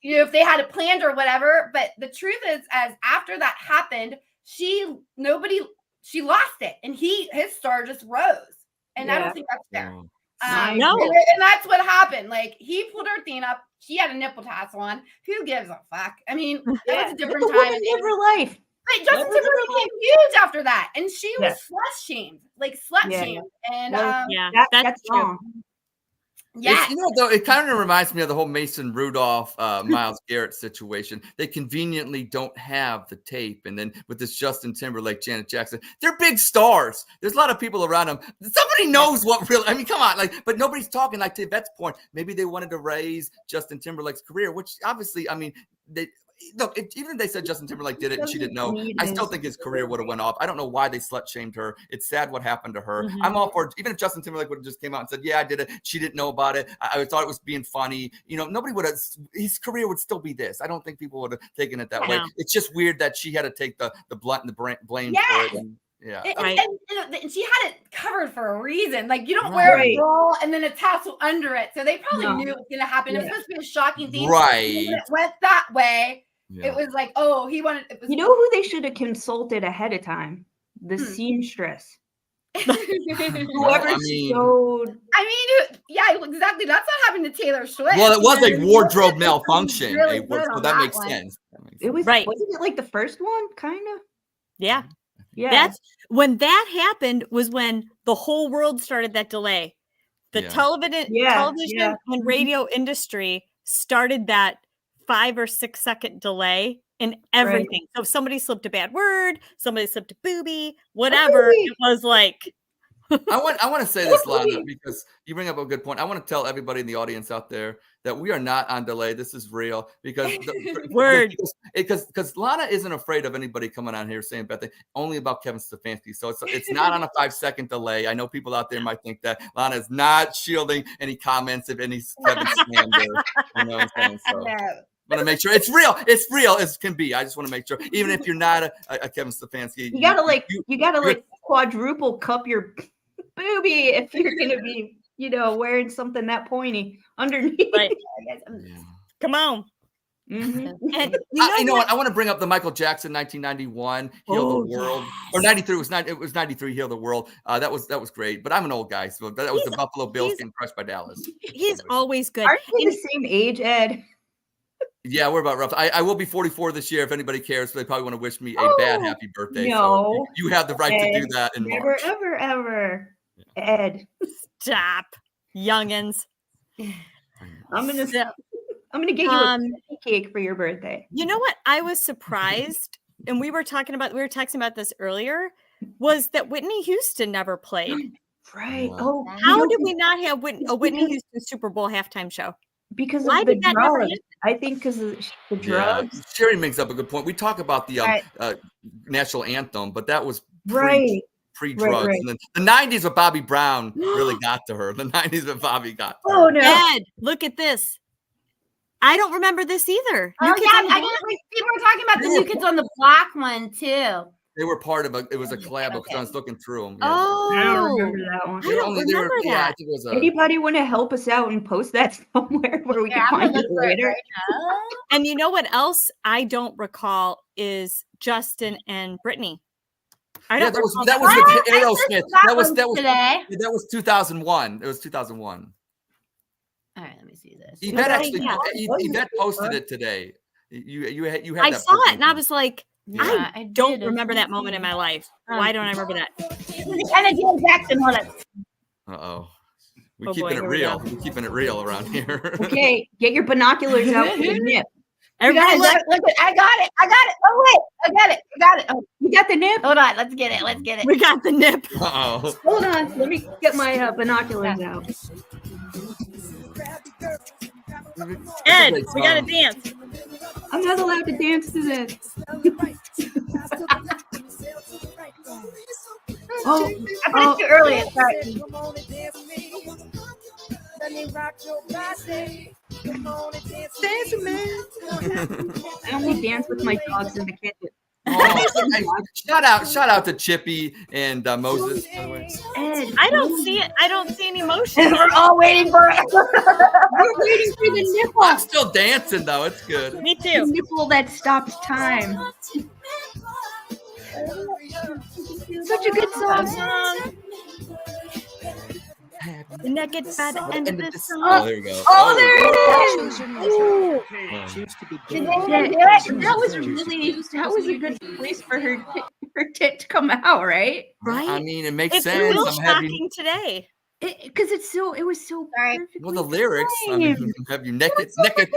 If they had it planned or whatever. But the truth is, as after that happened, she lost it, and his star just rose. And I don't think that's fair. No. And that's what happened. Like he pulled her thing up. She had a nipple tassel on. Who gives a fuck? I mean, that was a different time in her life. But Justin Timberlake became huge after that, and she was slut shamed. And that's wrong. Yeah, though, it kind of reminds me of the whole Mason Rudolph, Myles Garrett situation. They conveniently don't have the tape, and then with this Justin Timberlake, Janet Jackson, they're big stars. There's a lot of people around them. Somebody knows what really. I mean, come on, but nobody's talking. Like to Yvette's point, maybe they wanted to raise Justin Timberlake's career, which obviously, I mean, look, even if they said Justin Timberlake did it and she didn't know, I still think his career would have went off. I don't know why they slut shamed her. It's sad what happened to her. I'm all for, even if Justin Timberlake would have just came out and said, yeah, I did it. She didn't know about it. I thought it was being funny. Nobody would have, his career would still be this. I don't think people would have taken it that way. It's just weird that she had to take the blunt and the blame for it. And she had it covered for a reason. Like you don't wear a bra and then a tassel under it. So they probably knew it was going to happen. It was supposed to be a shocking thing. Right. When it went that way. Yeah. It was like, oh, he wanted. It was, who they should have consulted ahead of time? The seamstress. Whoever sewed. Yeah, exactly. That's what happened to Taylor Swift. Well, it was a wardrobe malfunction. Really so that makes sense. It was right. Wasn't it like the first one, kind of? Yeah. Yeah. That's when that happened. Was when the whole world started that delay. The television and radio industry started that 5 or 6 second delay in everything. Right. So if somebody slipped a bad word, somebody slipped a booby, whatever, it was like. I want to say this, Lana, because you bring up a good point. I want to tell everybody in the audience out there that we are not on delay. This is real because because Lana isn't afraid of anybody coming on here saying bad things, only about Kevin Stefanski. So it's not on a 5-second delay. I know people out there might think that Lana is not shielding any comments of any Kevin slander. You know what I'm saying? So. Want to make sure it's real. It's real as can be. I just want to make sure, even if you're not a Kevin Stefanski, you gotta quadruple cup your boobie if you're gonna be, wearing something that pointy underneath. Right. Come on. Mm-hmm. And you know what? I want to bring up the Michael Jackson 1991 Heal the World, or 93. It was 93 Heal the World. That was great. But I'm an old guy, so that was the Buffalo Bills getting crushed by Dallas. He's always good. Aren't we the same age, Ed? Yeah, we're about rough. I will be 44 this year. If anybody cares, they probably want to wish me a bad happy birthday. No. So you have the right to do that in Never, March. ever. Ed. Stop, youngins. I'm gonna get you a cake for your birthday. You know what? I was surprised, and we were texting about this earlier, was that Whitney Houston never played. Right. Wow. Oh, How did we not have a Whitney Houston Super Bowl halftime show? Because Why of the did that never drugs. happen? I think because of the drugs. Sherry makes up a good point. We talk about the Right. national anthem, but that was Right. pre-drugs. Right. And then the 90s with Bobby Brown really got to her. The 90s with Bobby got to Oh her. no. Ed, look at this. I don't remember this either. Oh, yeah. People were talking about the New Kids on the Block one, too. They were part of it was a collab because I was looking through them. Yeah. Oh, I don't remember that one. I don't remember Yeah, I that. think it was Anybody want to help us out and post that somewhere where we can find it later? And you know what else I don't recall is Justin and Brittany. I don't that was recall with Aerosmith. Today. That was 2001. It was 2001. All right, let me see this. Yvette actually Yeah. Yvette posted it today. You had I that saw posted. it and I was like, Yeah, I I don't did. remember that moment in my life. Why don't I remember that? Kennedy Jackson on it. Uh-oh. Oh, boy, Keeping it here we real. go. We're keeping it real around here. Okay, get your binoculars out for the nip. Everybody look. I got it. Oh, wait. I got it. Oh, You got the nip? hold on. Let's get it. We got the nip. Uh-oh. Hold on. Let me get my binoculars out. Ed, we got to dance. I'm not allowed to dance to this. I put it too early. Sorry. I only dance with my dogs in the kitchen. Oh, shout out to Chippy and Moses. By the way. Ed, I don't see it. I don't see any motion. We're all waiting for it. we're waiting for the nipple. I'm still dancing though. It's good. Me The too. nipple that stops time. Such a good song. The naked by the end of the Oh, song. there we go. Oh, there it is. Ooh. That That was a good place for her tit to come out, right? Right? I mean, it makes It's sense. real I'm happy. shocking today. Because it was so Right. perfectly Well, the lyrics. I mean, timed. have you naked,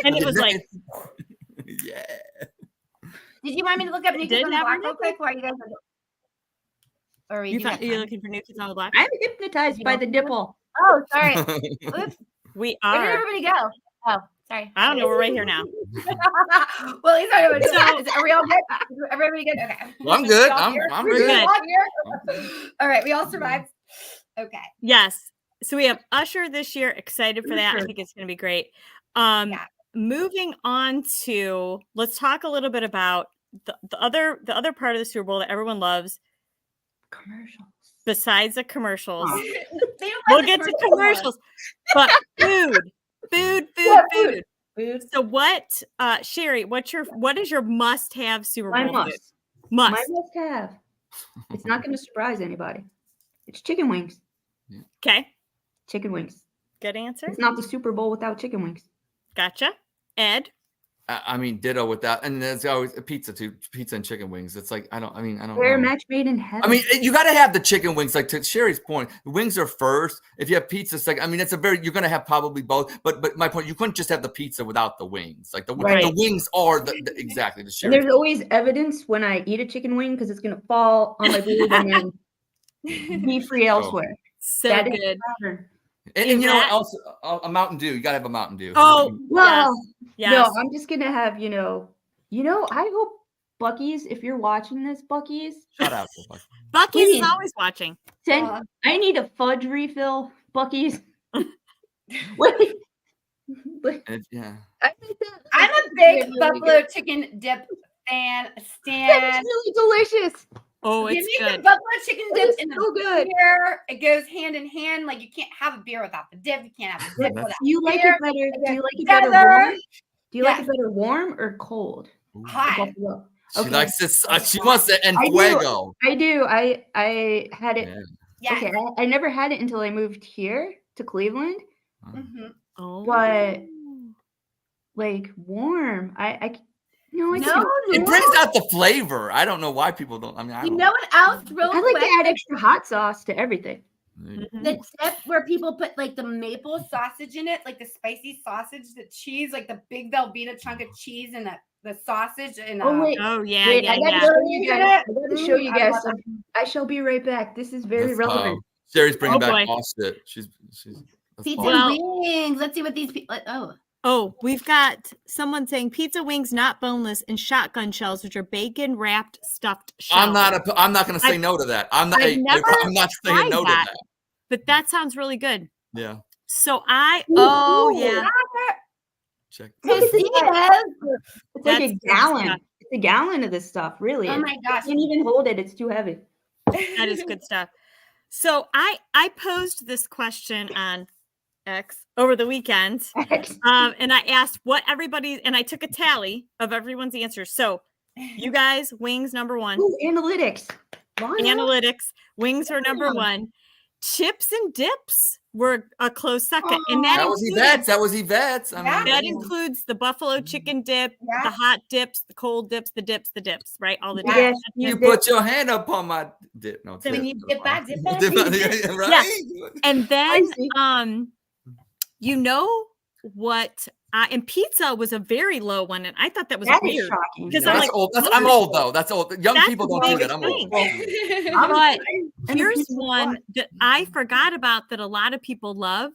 And it was like, yeah. Did you want me to look up New You Kids did on the have Block her real quick while you guys are... Or you're looking for New Kids on the Block? I'm hypnotized by the nipple. Oh, sorry. Oops. We Where did are. everybody go? Oh, sorry. I don't know. We're right here now. Well, at least I know. Are we all good? Is everybody good? Okay. Well, I'm good. We all I'm here? I'm We good. good. all here? All right, we all survived. Okay. Yes. So we have Usher this year. Excited for that. I Usher. think it's going to be great. Yeah. Moving on to, let's talk a little bit about the other part of the Super Bowl that everyone loves, Commercials. besides the commercials. Oh. They don't We'll like get the to commercials. commercials, but food. Yeah, food. So what, Sherry? What is your must-have Super My Bowl food? must. Must. My must have. It's not going to surprise anybody. It's chicken wings. Okay. Chicken wings. Good answer. It's not the Super Bowl without chicken wings. Gotcha. Ed. I mean, ditto with that. And there's always a pizza too. Pizza and chicken wings. It's like I don't They're a know. match made in heaven. I mean, you got to have the chicken wings. Like to Sherry's point, the wings are first. If you have pizza, it's like you're going to have probably both. But my point, you couldn't just have the pizza without the wings. Like the wings are exactly the and Sherry. there's always evidence when I eat a chicken wing because it's going to fall on my boob and then be free elsewhere. So That is good. the pattern. And you know what else? A Mountain Dew. You got to have a Mountain Dew. Oh, Well, yes. no, I'm just gonna have I hope Buc-ee's, if you're watching this, Buc-ee's, Shout out to Bucky. Bucky's is Please. always watching. send. I need a fudge refill, Buc-ee's. Wait. Yeah. I'm a big buffalo chicken dip fan. That's really delicious. Oh, Give it's me the good. buffalo chicken It dip is in the so good. beer. It goes hand in hand. Like you can't have a beer without the dip. You can't have a dip without Do you like beer. it better? Do you like it Together. better warm? Do you like Yes. it better warm or cold? hot. Buffalo. She Okay. likes this. She wants the I do. Enfuego. I do. I had it. Yeah. Yes. Okay, I never had it until I moved here to Cleveland. Mhm. Oh. But like warm. No, It brings out the flavor. I don't know why people don't. I mean, You know what else? Real I like quick? to add extra hot sauce to everything. The tip where people put like the maple sausage in it, like the spicy sausage, the cheese, like the big Velveeta chunk of cheese and the sausage. And wait. Oh yeah, Wait, yeah, I gotta yeah. show you guys. I gotta show you I guys love something. I shall be right back. This is very relevant. Sherry's bringing Oh, back boy. all shit. She's Pizza Well- and wings. Let's see what these people. Oh, we've got someone saying pizza wings, not boneless, and shotgun shells, which are bacon wrapped stuffed shells. I'm not going to say no to that. I'm not saying no to that. But that sounds really good. Yeah. So yeah. Check. It's like a gallon. Stuff. It's a gallon of this stuff, really. Oh my gosh. I can't even hold it. It's too heavy. That is good stuff. So I posed this question on X over the weekend. And I asked and I took a tally of everyone's answers. So you guys, wings number 1. Ooh, analytics. Analytics, wings are number 1. Chips and dips were a close second. And That was Yvette's. I mean, that includes the buffalo chicken dip, the hot dips, the cold dips, the dips, right? All the dips. Yes, you put your hand up on my dip. No, When you dip that. right? Yeah. And then you know what? And pizza was a very low one, and I thought that was weird. Shocking. Because I'm old. I'm old though. That's old. Young people don't do that. I'm old. But here's one that I forgot about that a lot of people love.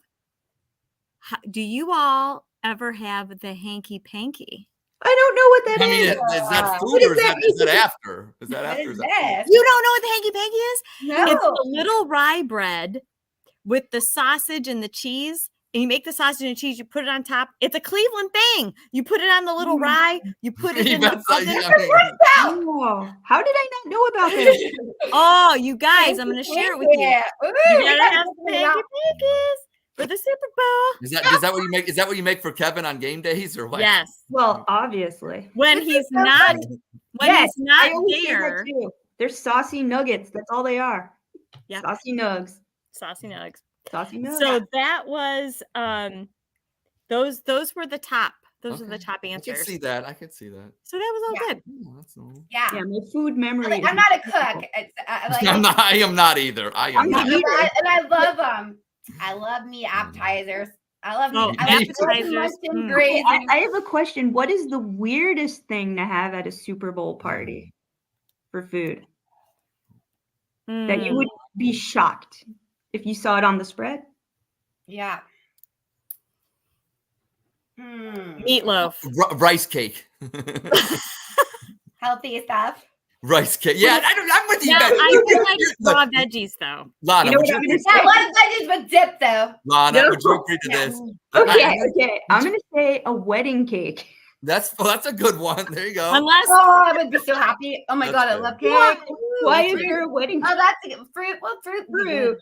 Do you all ever have the hanky panky? I don't know what that is. Is that food or is it after? Is that after? You don't know what the hanky panky is? No. It's a little rye bread with the sausage and the cheese. And you make the sausage and cheese, you put it on top. It's a Cleveland thing. You put it on the little rye, you put it in the oven. Oh, how did I not know about this? Oh, you guys, I'm going to share it with you. You gotta have the hanky pankies for the Super Bowl. Is that what you make? Is that what you make for Kevin on game days or what? Yes. Well, obviously. When he's not I always say there. that too. They're saucy nuggets. That's all they are. Yeah. Saucy nugs. Saucy nugs. Saucy nugs. So that was those were the top. Those are the top answers. I can see that. So that was all good. Oh, that's normal. Yeah, my food memory. I'm not a cook. I am not either. I'm not either. And I love I love meat appetizers. I love meat appetizers. I have a question. What is the weirdest thing to have at a Super Bowl party for food? That you would be shocked if you saw it on the spread? Yeah. Meatloaf. Rice cake. Healthy stuff. Rice cake. Yeah, I'm with you. Yeah, I do like raw veggies though. Lana, You know what I'm gonna say? A lot of veggies with dip though. Lana, would you agree to this? Okay. I'm gonna say a wedding cake. That's a good one. There you go. Unless I would be so happy. Oh my god, I love cake. Why is there a wedding cake? Oh, that's a good fruit. Well, fruit.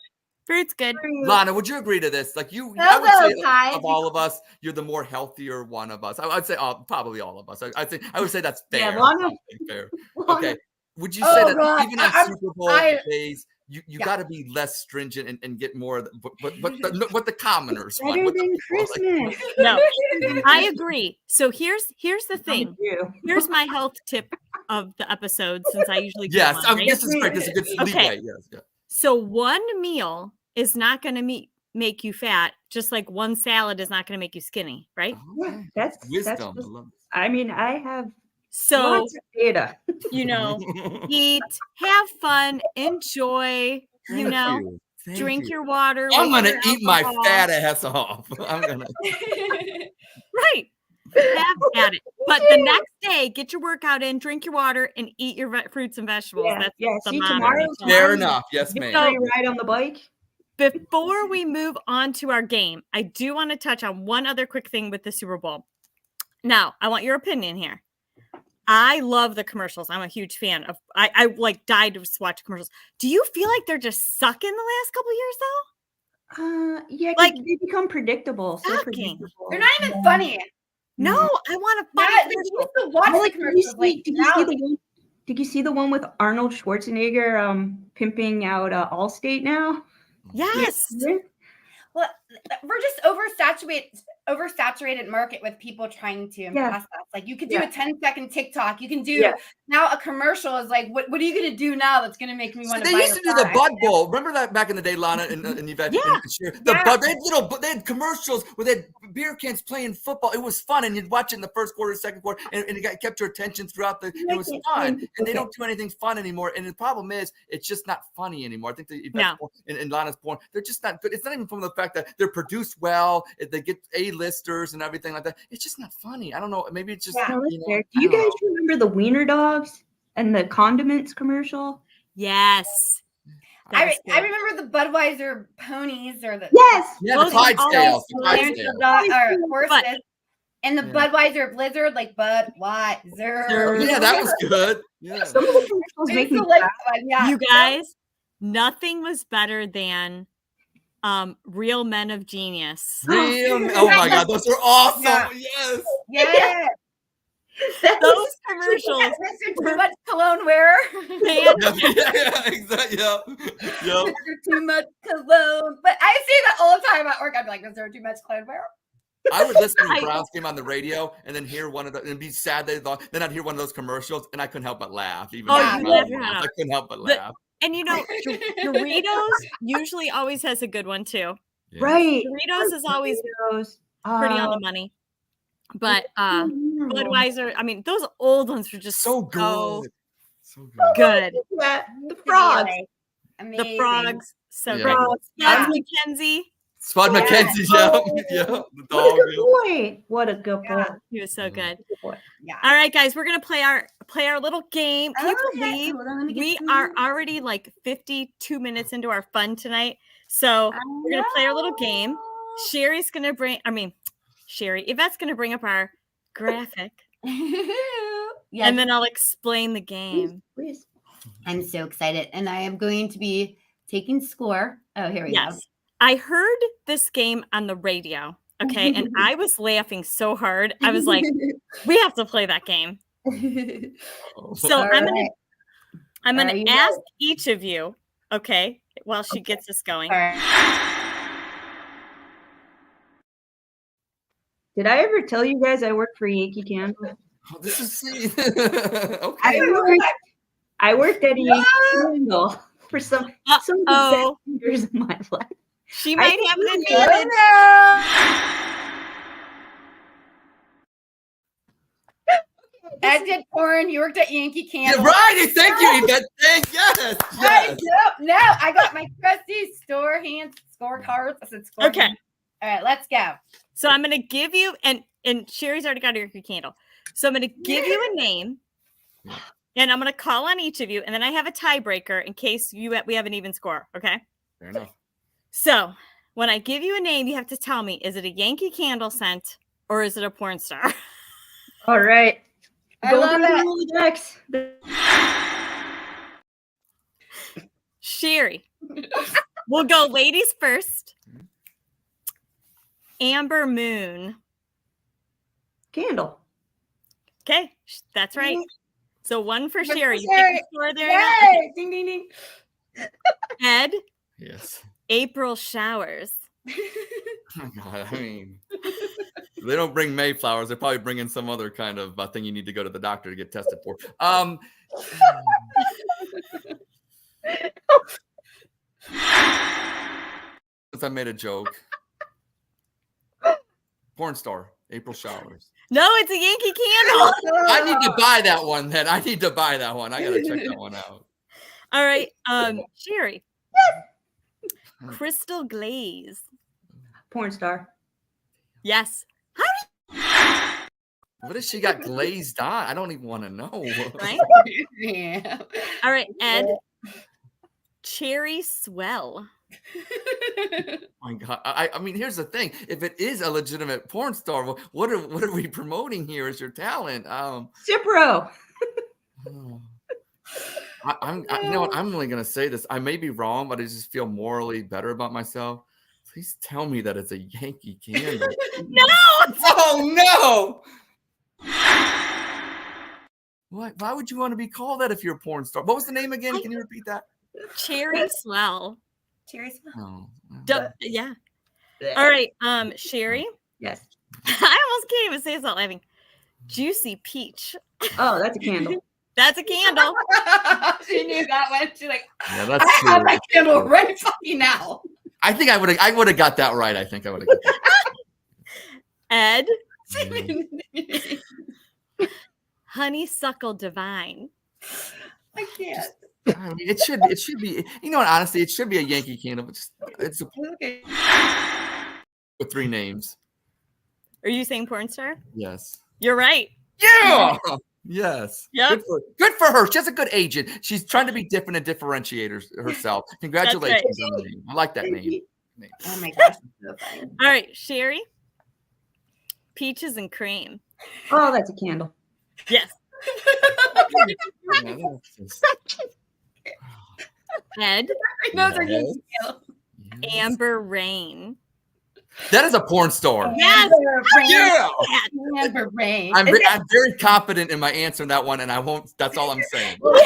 fruit's good. Lana, would you agree to this? Like I would say of all of us, you're the more healthier one of us. I'd say probably all of us. I would say that's fair. Yeah, Lana. Fair. Okay. Would you say that even on Super Bowl days, you got to be less stringent and get more what the commoners want? Better than Christmas. No, I agree. So here's the thing. Here's my health tip of the episode, since I usually yes, one, right? this is great. This is a good leeway. Yes, yeah. So one meal is not going to make you fat, just like one salad is not going to make you skinny, right? Yeah, that's wisdom. I mean, I have lots of data. Eat, have fun, enjoy, drink your water. I'm going to eat my fat ass off. I'm going to. Right. Have at it. But the next day, get your workout in, drink your water, and eat your fruits and vegetables. That's the tomorrow. Fair enough. Yes, ma'am. So, ride on the bike. Before we move on to our game, I do want to touch on one other quick thing with the Super Bowl. Now, I want your opinion here. I love the commercials. I'm a huge fan of. I like died to watch commercials. Do you feel like they're just sucking the last couple years though? Yeah, like they become predictable. So predictable. They're not even funny. No, I want to funny commercials. Did you see the one with Arnold Schwarzenegger pimping out Allstate now? Yes. Well, we're just oversaturated market with people trying to impress us. Like you could do a 10-second TikTok. You can do now a commercial is like, what are you going to do now that's going to make me want to buy They used to do the Bud Bowl. Remember that back in the day, Lana and Yvette? They had commercials where they had beer cans playing football. It was fun, and you'd watch it in the first quarter, second quarter, and it kept your attention throughout it was fun. And they don't do anything fun anymore. And the problem is, it's just not funny anymore. I think the Yvette's and Lana's point, they're just not good. It's not even from the fact that they're produced well, they get A-listers and everything like that. It's just not funny. I don't know. Maybe it's just. Do you guys remember the Wiener Dogs and the condiments commercial? Yes. I remember the Budweiser ponies or the the Clydesdales, horses, and the Budweiser Blizzard, like Budweiser. Yeah, that was good. Yeah. Some of the commercials make me laugh. You guys, nothing was better than Real Men of Genius. Oh my God, those are awesome. Yes. Those commercials. Too much cologne wearer. Exactly. Yep. Too much cologne. But I say that all the time at work. I'd be like, is there too much cologne wearer? I would listen to the Browns game on the radio and then hear one of the and be sad they thought. Then I'd hear one of those commercials and I couldn't help but laugh. I couldn't help but laugh. And Doritos usually always has a good one too. Yeah. Right. Doritos is always pretty on the money. But Budweiser, I mean, those old ones were just so good. So good. Yeah, the frogs. Amazing. The frogs. So good. Spud McKenzie. Spud McKenzie, yeah. The dog. What a good boy. He was so good. Yeah. All right, guys, we're gonna play our little game. Can you believe we are already like 52 minutes into our fun tonight? So we're gonna play our little game. Yvette's gonna bring up our graphic. And then I'll explain the game. Please. I'm so excited. And I am going to be taking score. Oh, here we go. I heard this game on the radio. Okay. And I was laughing so hard. I was like, we have to play that game. So I'm gonna ask each of you, okay, while she gets us going. Did I ever tell you guys I worked for Yankee Candle? Oh, this is okay. I worked at a Yankee Candle for some of the best years of my life. She might have an advantage. As did Corin, you worked at Yankee Candle. You're right. Thank you, Yvette. Yes. No, I got my trusty scorecards. I said score. Okay. All right, let's go. So I'm going to give you, and Sherry's already got her candle. So I'm going to give you a name, and I'm going to call on each of you, and then I have a tiebreaker in case we have an even score. Okay. Fair enough. So when I give you a name, you have to tell me, is it a Yankee Candle scent or is it a porn star? All right. I love it. Sherry. We'll go ladies first. Amber Moon. Candle. Okay, that's right. So one for Sherry. You Sherry. take the score there. Yay! Ding, ding, ding. Ed. Yes. April showers. Oh God, I mean, they don't bring Mayflowers. They probably bring in some other kind of thing you need to go to the doctor to get tested for. I made a joke. Porn star, April showers. No, it's a Yankee Candle. I need to buy that one then. I need to buy that one. I gotta check that one out. All right. Sherry. Crystal Glaze. Porn star. Yes. What has she got glazed on? I don't even want to know. Right? Yeah. All right, Ed. Cherry Swell. Oh my God. I mean, here's the thing. If it is a legitimate porn star, what are we promoting here as your talent? Cipro. You know what? I'm only gonna say this. I may be wrong, but I just feel morally better about myself. Please tell me that it's a Yankee Candle. No! Oh no! What? Why would you want to be called that if you're a porn star? What was the name again? Can you repeat that? Cherry Swell. Cherry Swell. Yeah. All right, Sherry. Yes. I almost can't even say it's not laughing. Juicy peach. Oh, that's a candle. That's a candle. She knew that one. She's like, Yeah, that's I true. have that candle right fucking now. I think I would have got that right. I think I would have got that. Ed. Honeysuckle divine. I can't. I mean, it should be. You know what? Honestly, it should be a Yankee candle, but it's Okay. with 3 names. Are you saying porn star? Yes. You're right. Yeah. Yes. Yep. Good for her. She has a good agent. She's trying to be different and differentiate herself. Congratulations on the name. I like that name. Oh my gosh, that's so funny. All right, Sherry. Peaches and cream. Oh, that's a candle. Yes. Ed. He knows her Yes. Yankee candle. Amber rain. That is a porn star. Yes. Amber Rain. Yeah. Amber Rain. I'm very confident in my answer on that one, and I won't. That's all I'm saying. Ed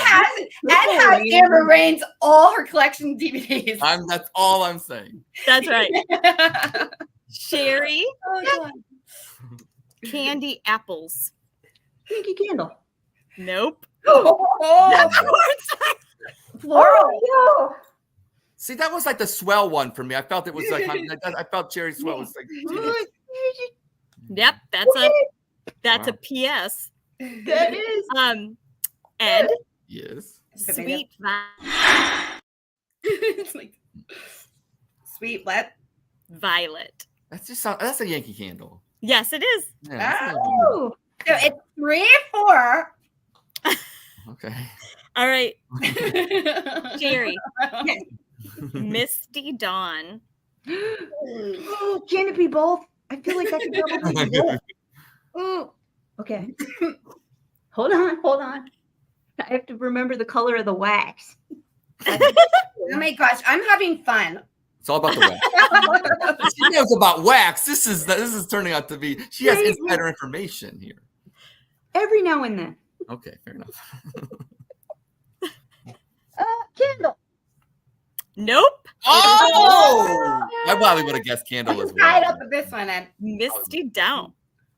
has Amber Rain's all her collection DVDs. That's all I'm saying. That's right. Sherry. Oh, God. Candy apples. Yankee candle. Nope. Oh, floral. Oh, See, that was like the swell one for me. I felt it was like I felt Cherry Swell was like. Yep, that's a PS. that is. Ed. Yes. Sweet It's like sweet what? violet. That's a Yankee candle. Yes, it is. Yeah, that's a Yankee Oh. So it's 3-4. Okay. All right, Jerry. Yes. Misty Dawn. Oh, can it be both? I feel like that could probably be both. Oh, okay. Hold on. I have to remember the color of the wax. Oh my gosh, I'm having fun. It's all about the wax. She knows about wax. This is turning out to be. She has insider information here. Every now and then. Okay, fair enough. Candle. Nope. Oh, I probably would have guessed candle as well. Tied up with this one, Ed. Misty Dawn.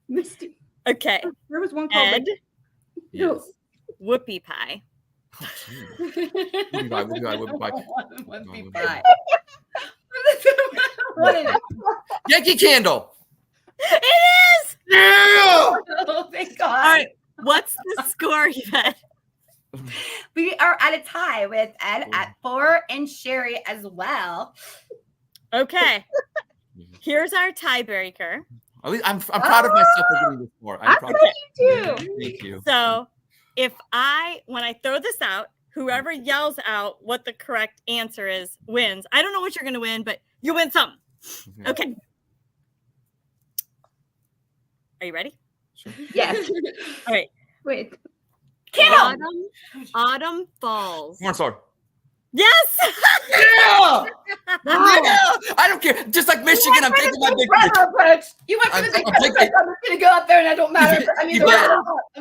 Misty. Okay. There was one called. Ed. Yes. Whoopie pie. Oh, geez. Whoopie pie. Must be pie. What is it? Yankee candle. It is. Yeah. Oh, thank God. All right. What's the score, Yvette? We are at a tie with Ed at 4 and Sherry as well. Okay. Here's our tiebreaker. At least I'm proud of myself for getting this score. I'm proud of You too. Thank you. So when I throw this out, whoever yells out what the correct answer is wins. I don't know what you're going to win, but you win something. Okay. Are you ready? Sure. Yes. All right. Wait. Autumn falls. Porn star. Yes. Yeah. Wow. Yeah. I don't care. Just like Michigan, I'm taking my big pitch. Approach. You went for the big I'm approach. I'm just going to go up there and I don't matter. I mean, Yeah.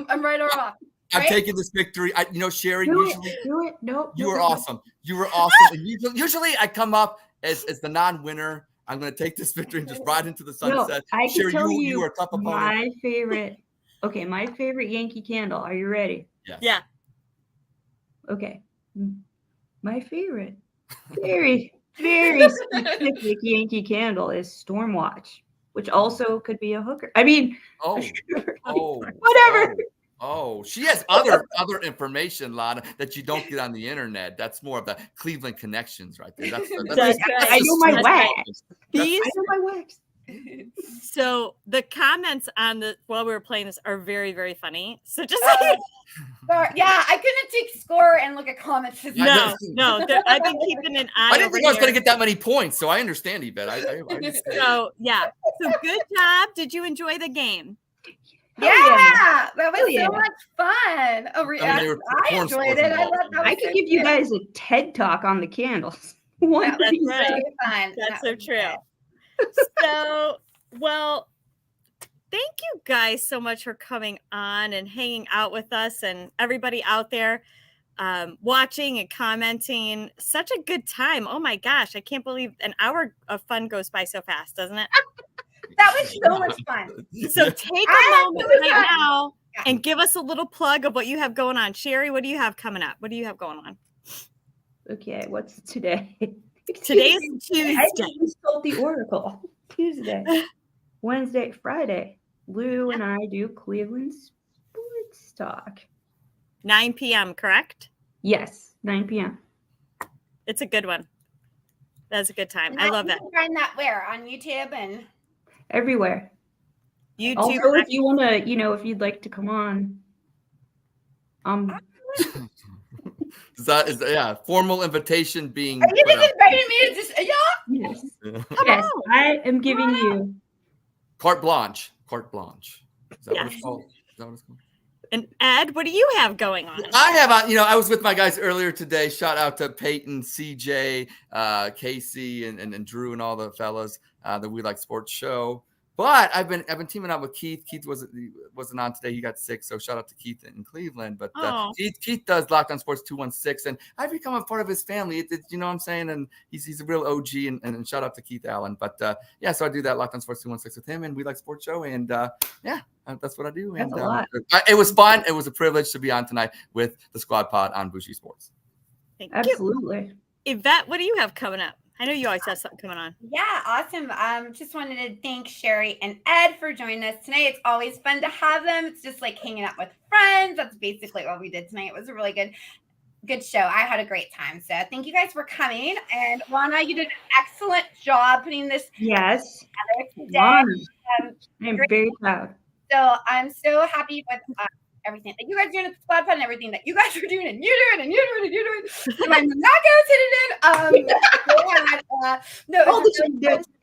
I'm right or wrong. I'm Right? taking this victory. Sherry, Do usually it. Do it. No. you were awesome. You were awesome. And usually I come up as the non-winner. I'm going to take this victory and just ride into the No, sunset. I can Sherry, tell you are a tough opponent. my favorite. Okay, my favorite Yankee candle. Are you ready? Yes. Yeah. Okay. My favorite, very, very specific Yankee candle is Stormwatch, which also could be a hooker. I mean, Oh. whatever. Oh, she has other information, Lana, that you don't get on the internet. That's more of the Cleveland connections, right there. That's That's I know my That's wax. These I know my wax. So the comments on while we were playing this are very, very funny. So just Yeah, I couldn't take score and look at comments. no, I've been keeping an eye. I didn't over think I was going to here. get that many points, so I understand, Yvette. I understand. So yeah. So good job. Did you enjoy the game? Yeah, that was Oh, yeah. so much fun. I enjoyed it. I loved that. I could give you guys a TED talk on the candles. One That was piece. right. really fun. That's That so was true. good. So, well, thank you guys so much for coming on and hanging out with us and everybody out there. watching and commenting. Such a good time. Oh my gosh. I can't believe an hour of fun goes by so fast, doesn't it? That was so much fun. So take a moment right now and give us a little plug of what you have going on. Sherry, what do you have coming up? What do you have going on? Okay, what's today? Today's Tuesday. I just consult the Oracle. Tuesday, Wednesday, Friday. Lou and I do Cleveland Sports Talk. 9 p.m., correct? Yes, 9 p.m. It's a good one. That's a good time. I love that. You can find that where? On YouTube and everywhere. YouTube. Also, if you want to, if you'd like to come on, formal invitation being. Are you just inviting me to just Yes. Yes, I am giving you carte blanche. Carte blanche. Is that what it's called? And Ed, what do you have going on? I have, I was with my guys earlier today. Shout out to Peyton, CJ, Casey, and Drew, and all the fellas that We Like Sports show. But I've been teaming up with Keith. Keith wasn't on today. He got sick. So shout out to Keith in Cleveland. But Keith does Locked On Sports 216, and I've become a part of his family. You know what I'm saying? And he's a real OG. And shout out to Keith Allen. But so I do that Locked On Sports 216 with him, and We Like Sports show. And that's what I do. That's and a lot. It was fun. It was a privilege to be on tonight with the Squad Pod on Bushy Sports. Absolutely. Yvette, what do you have coming up? I know you always have something coming on. Yeah, awesome. Just wanted to thank Sherry and Ed for joining us tonight. It's always fun to have them. It's just like hanging out with friends. That's basically what we did tonight. It was a really good show. I had a great time. So thank you guys for coming. And Lana, you did an excellent job putting this together today. I'm very proud. So I'm so happy with everything that you guys are doing at the Squad Pod and everything that you guys are doing and you're doing and you're doing and you're doing. And my Monacos hit it in.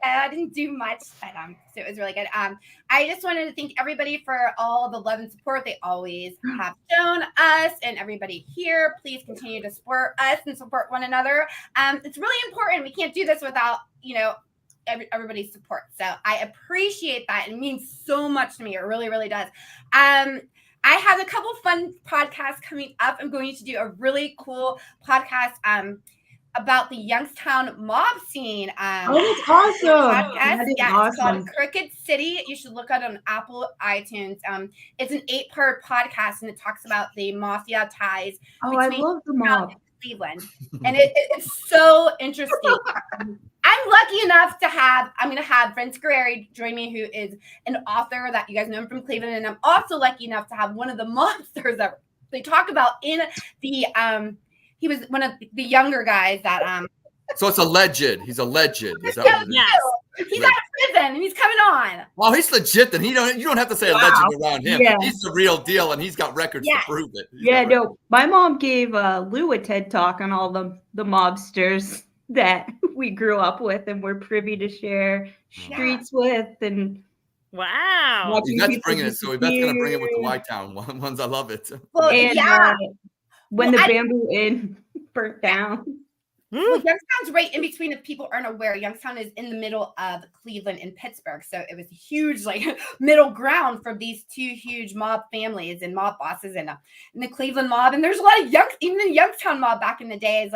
I didn't do much, but so it was really good. I just wanted to thank everybody for all the love and support they always have shown us, and everybody here. Please continue to support us and support one another. It's really important. We can't do this without everybody's support. So I appreciate that. It means so much to me. It really, really does. I have a couple fun podcasts coming up. I'm going to do a really cool podcast about the Youngstown mob scene. That's awesome. Podcast. That is awesome. It's called Crooked City. You should look at it on Apple iTunes. It's an 8-part podcast, and it talks about the mafia ties. I love the mob. Cleveland. And it's so interesting. I'm lucky enough I'm going to have Vince Guerreri join me, who is an author that you guys know him from Cleveland. And I'm also lucky enough to have one of the mobsters that they talk about in the, he was one of the younger guys that, so it's a legend. He's a legend. Is that what it is? He's out of prison and he's coming on. Well, he's legit. Then you don't have to say a legend around him. Yeah. He's the real deal, and he's got records to prove it. My mom gave Lou a TED talk on all the mobsters that we grew up with and we're privy to share streets with. And wow, that's bringing it. So Yvette's gonna bring it with the Y-Town ones. I love it. Well, and, when the Bamboo Inn burnt down. Well, Youngstown's right in between. If people aren't aware, Youngstown is in the middle of Cleveland and Pittsburgh. So it was a huge middle ground for these two huge mob families and mob bosses and the Cleveland mob. And there's a lot of even the Youngstown mob back in the day is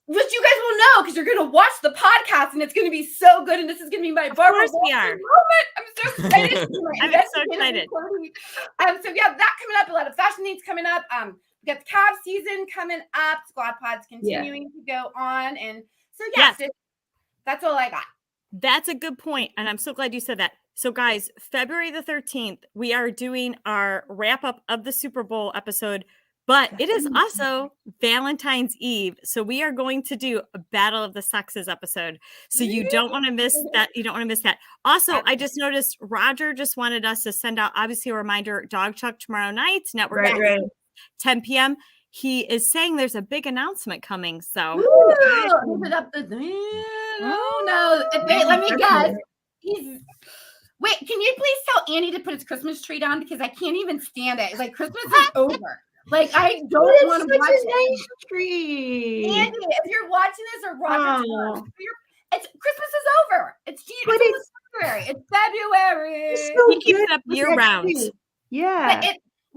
which you guys will know because you're going to watch the podcast and it's going to be so good. And this is going to be my Barbara moment. I'm so excited. I'm so excited. So that coming up, a lot of fashion things coming up. We got the Cavs season coming up. Squad Pod's continuing to go on. And so, that's all I got. That's a good point. And I'm so glad you said that. So, guys, February the 13th, we are doing our wrap up of the Super Bowl episode. But it is also Valentine's Eve. So we are going to do a Battle of the Sexes episode. So you don't want to miss that. You don't want to miss that. Also, I just noticed Roger just wanted us to send out, obviously, a reminder, Dog Chuck tomorrow night, network at 10 p.m. He is saying there's a big announcement coming. So let me guess. Wait, can you please tell Andy to put his Christmas tree down? Because I can't even stand it. It's Christmas is over. I don't want to watch a nice tree. Andy, if you're watching this or Roger, it's Christmas is over. It's February. It's February. He keeps it up year round. Yeah.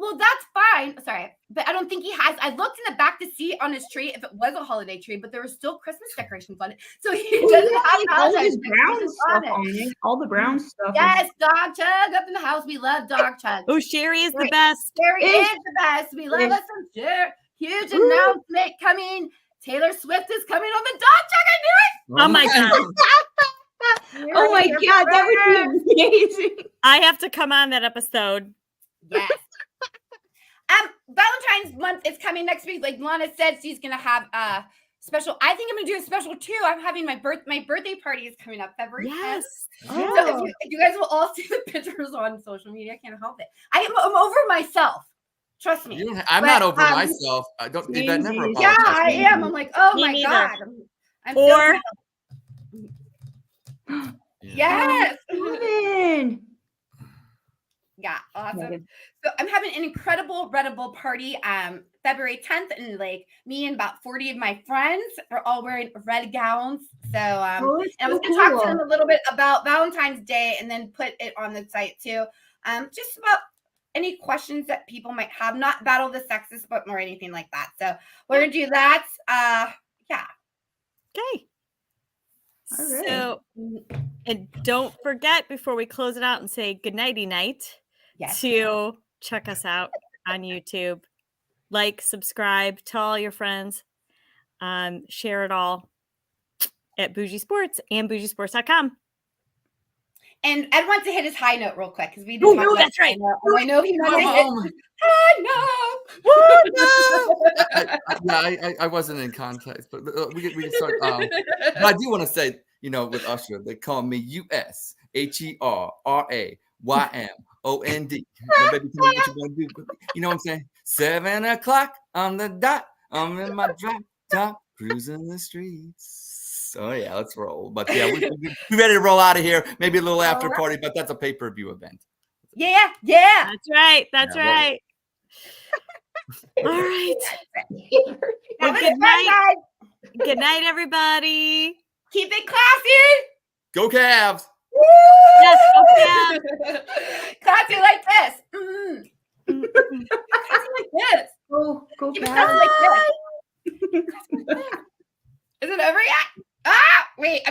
Well, that's fine. Sorry, but I don't think he has. I looked in the back to see on his tree if it was a holiday tree, but there were still Christmas decorations on it. So he doesn't have all Valentine's his brown decorations stuff on it. All the brown stuff. Yes, Dog Chug up in the house. We love Dog Chug. Oh, Sherry is the best. Sherry is the best. We love us some Sherry. Huge announcement coming. Taylor Swift is coming on the Dog Chug. I knew it. Oh my God. Oh my God, that would be amazing. I have to come on that episode. Yes. Valentine's month is coming next week. Like Lana said, she's gonna have a special. I think I'm gonna do a special too. I'm having my birthday party is coming up February 10th. So if you guys will all see the pictures on social media, I can't help it. I'm over myself. Trust me. I'm not over myself. I don't need that never. Yeah, I am. I'm like, oh my God. I'm so yes. Yeah, awesome. So I'm having an incredible Redible party February 10th, and like me and about 40 of my friends are all wearing red gowns. So and I was gonna talk to them a little bit about Valentine's Day and then put it on the site too. Just about any questions that people might have, not battle the sexes, but more anything like that. So we're gonna do that. Yeah. Okay. All right. So, and don't forget before we close it out and say good nighty night to check us out on YouTube. Like, subscribe, tell all your friends, share it all at Bougie Sports and bougiesports.com. And Ed wants to hit his high note real quick because we didn't talk about that's right. I know he wants to hit high note. I wasn't in context, but we can start. But I do want to say, with Usher, they call me USHERRAYMOND. Now, baby, tell me what you want to do. You know what I'm saying? 7 o'clock on the dot. I'm in my drop top, cruising the streets. Oh yeah, let's roll. But yeah, we're ready to roll out of here. Maybe a little after party, but that's a pay-per-view event. Yeah. That's right. That's right. All right. Well, good night. Good night, everybody. Keep it classy. Go Cavs. Woo! Yes, go Cavs. Classy like this. Classy like this. Go Keep it Cavs. classy like this. Is it over yet? Wait.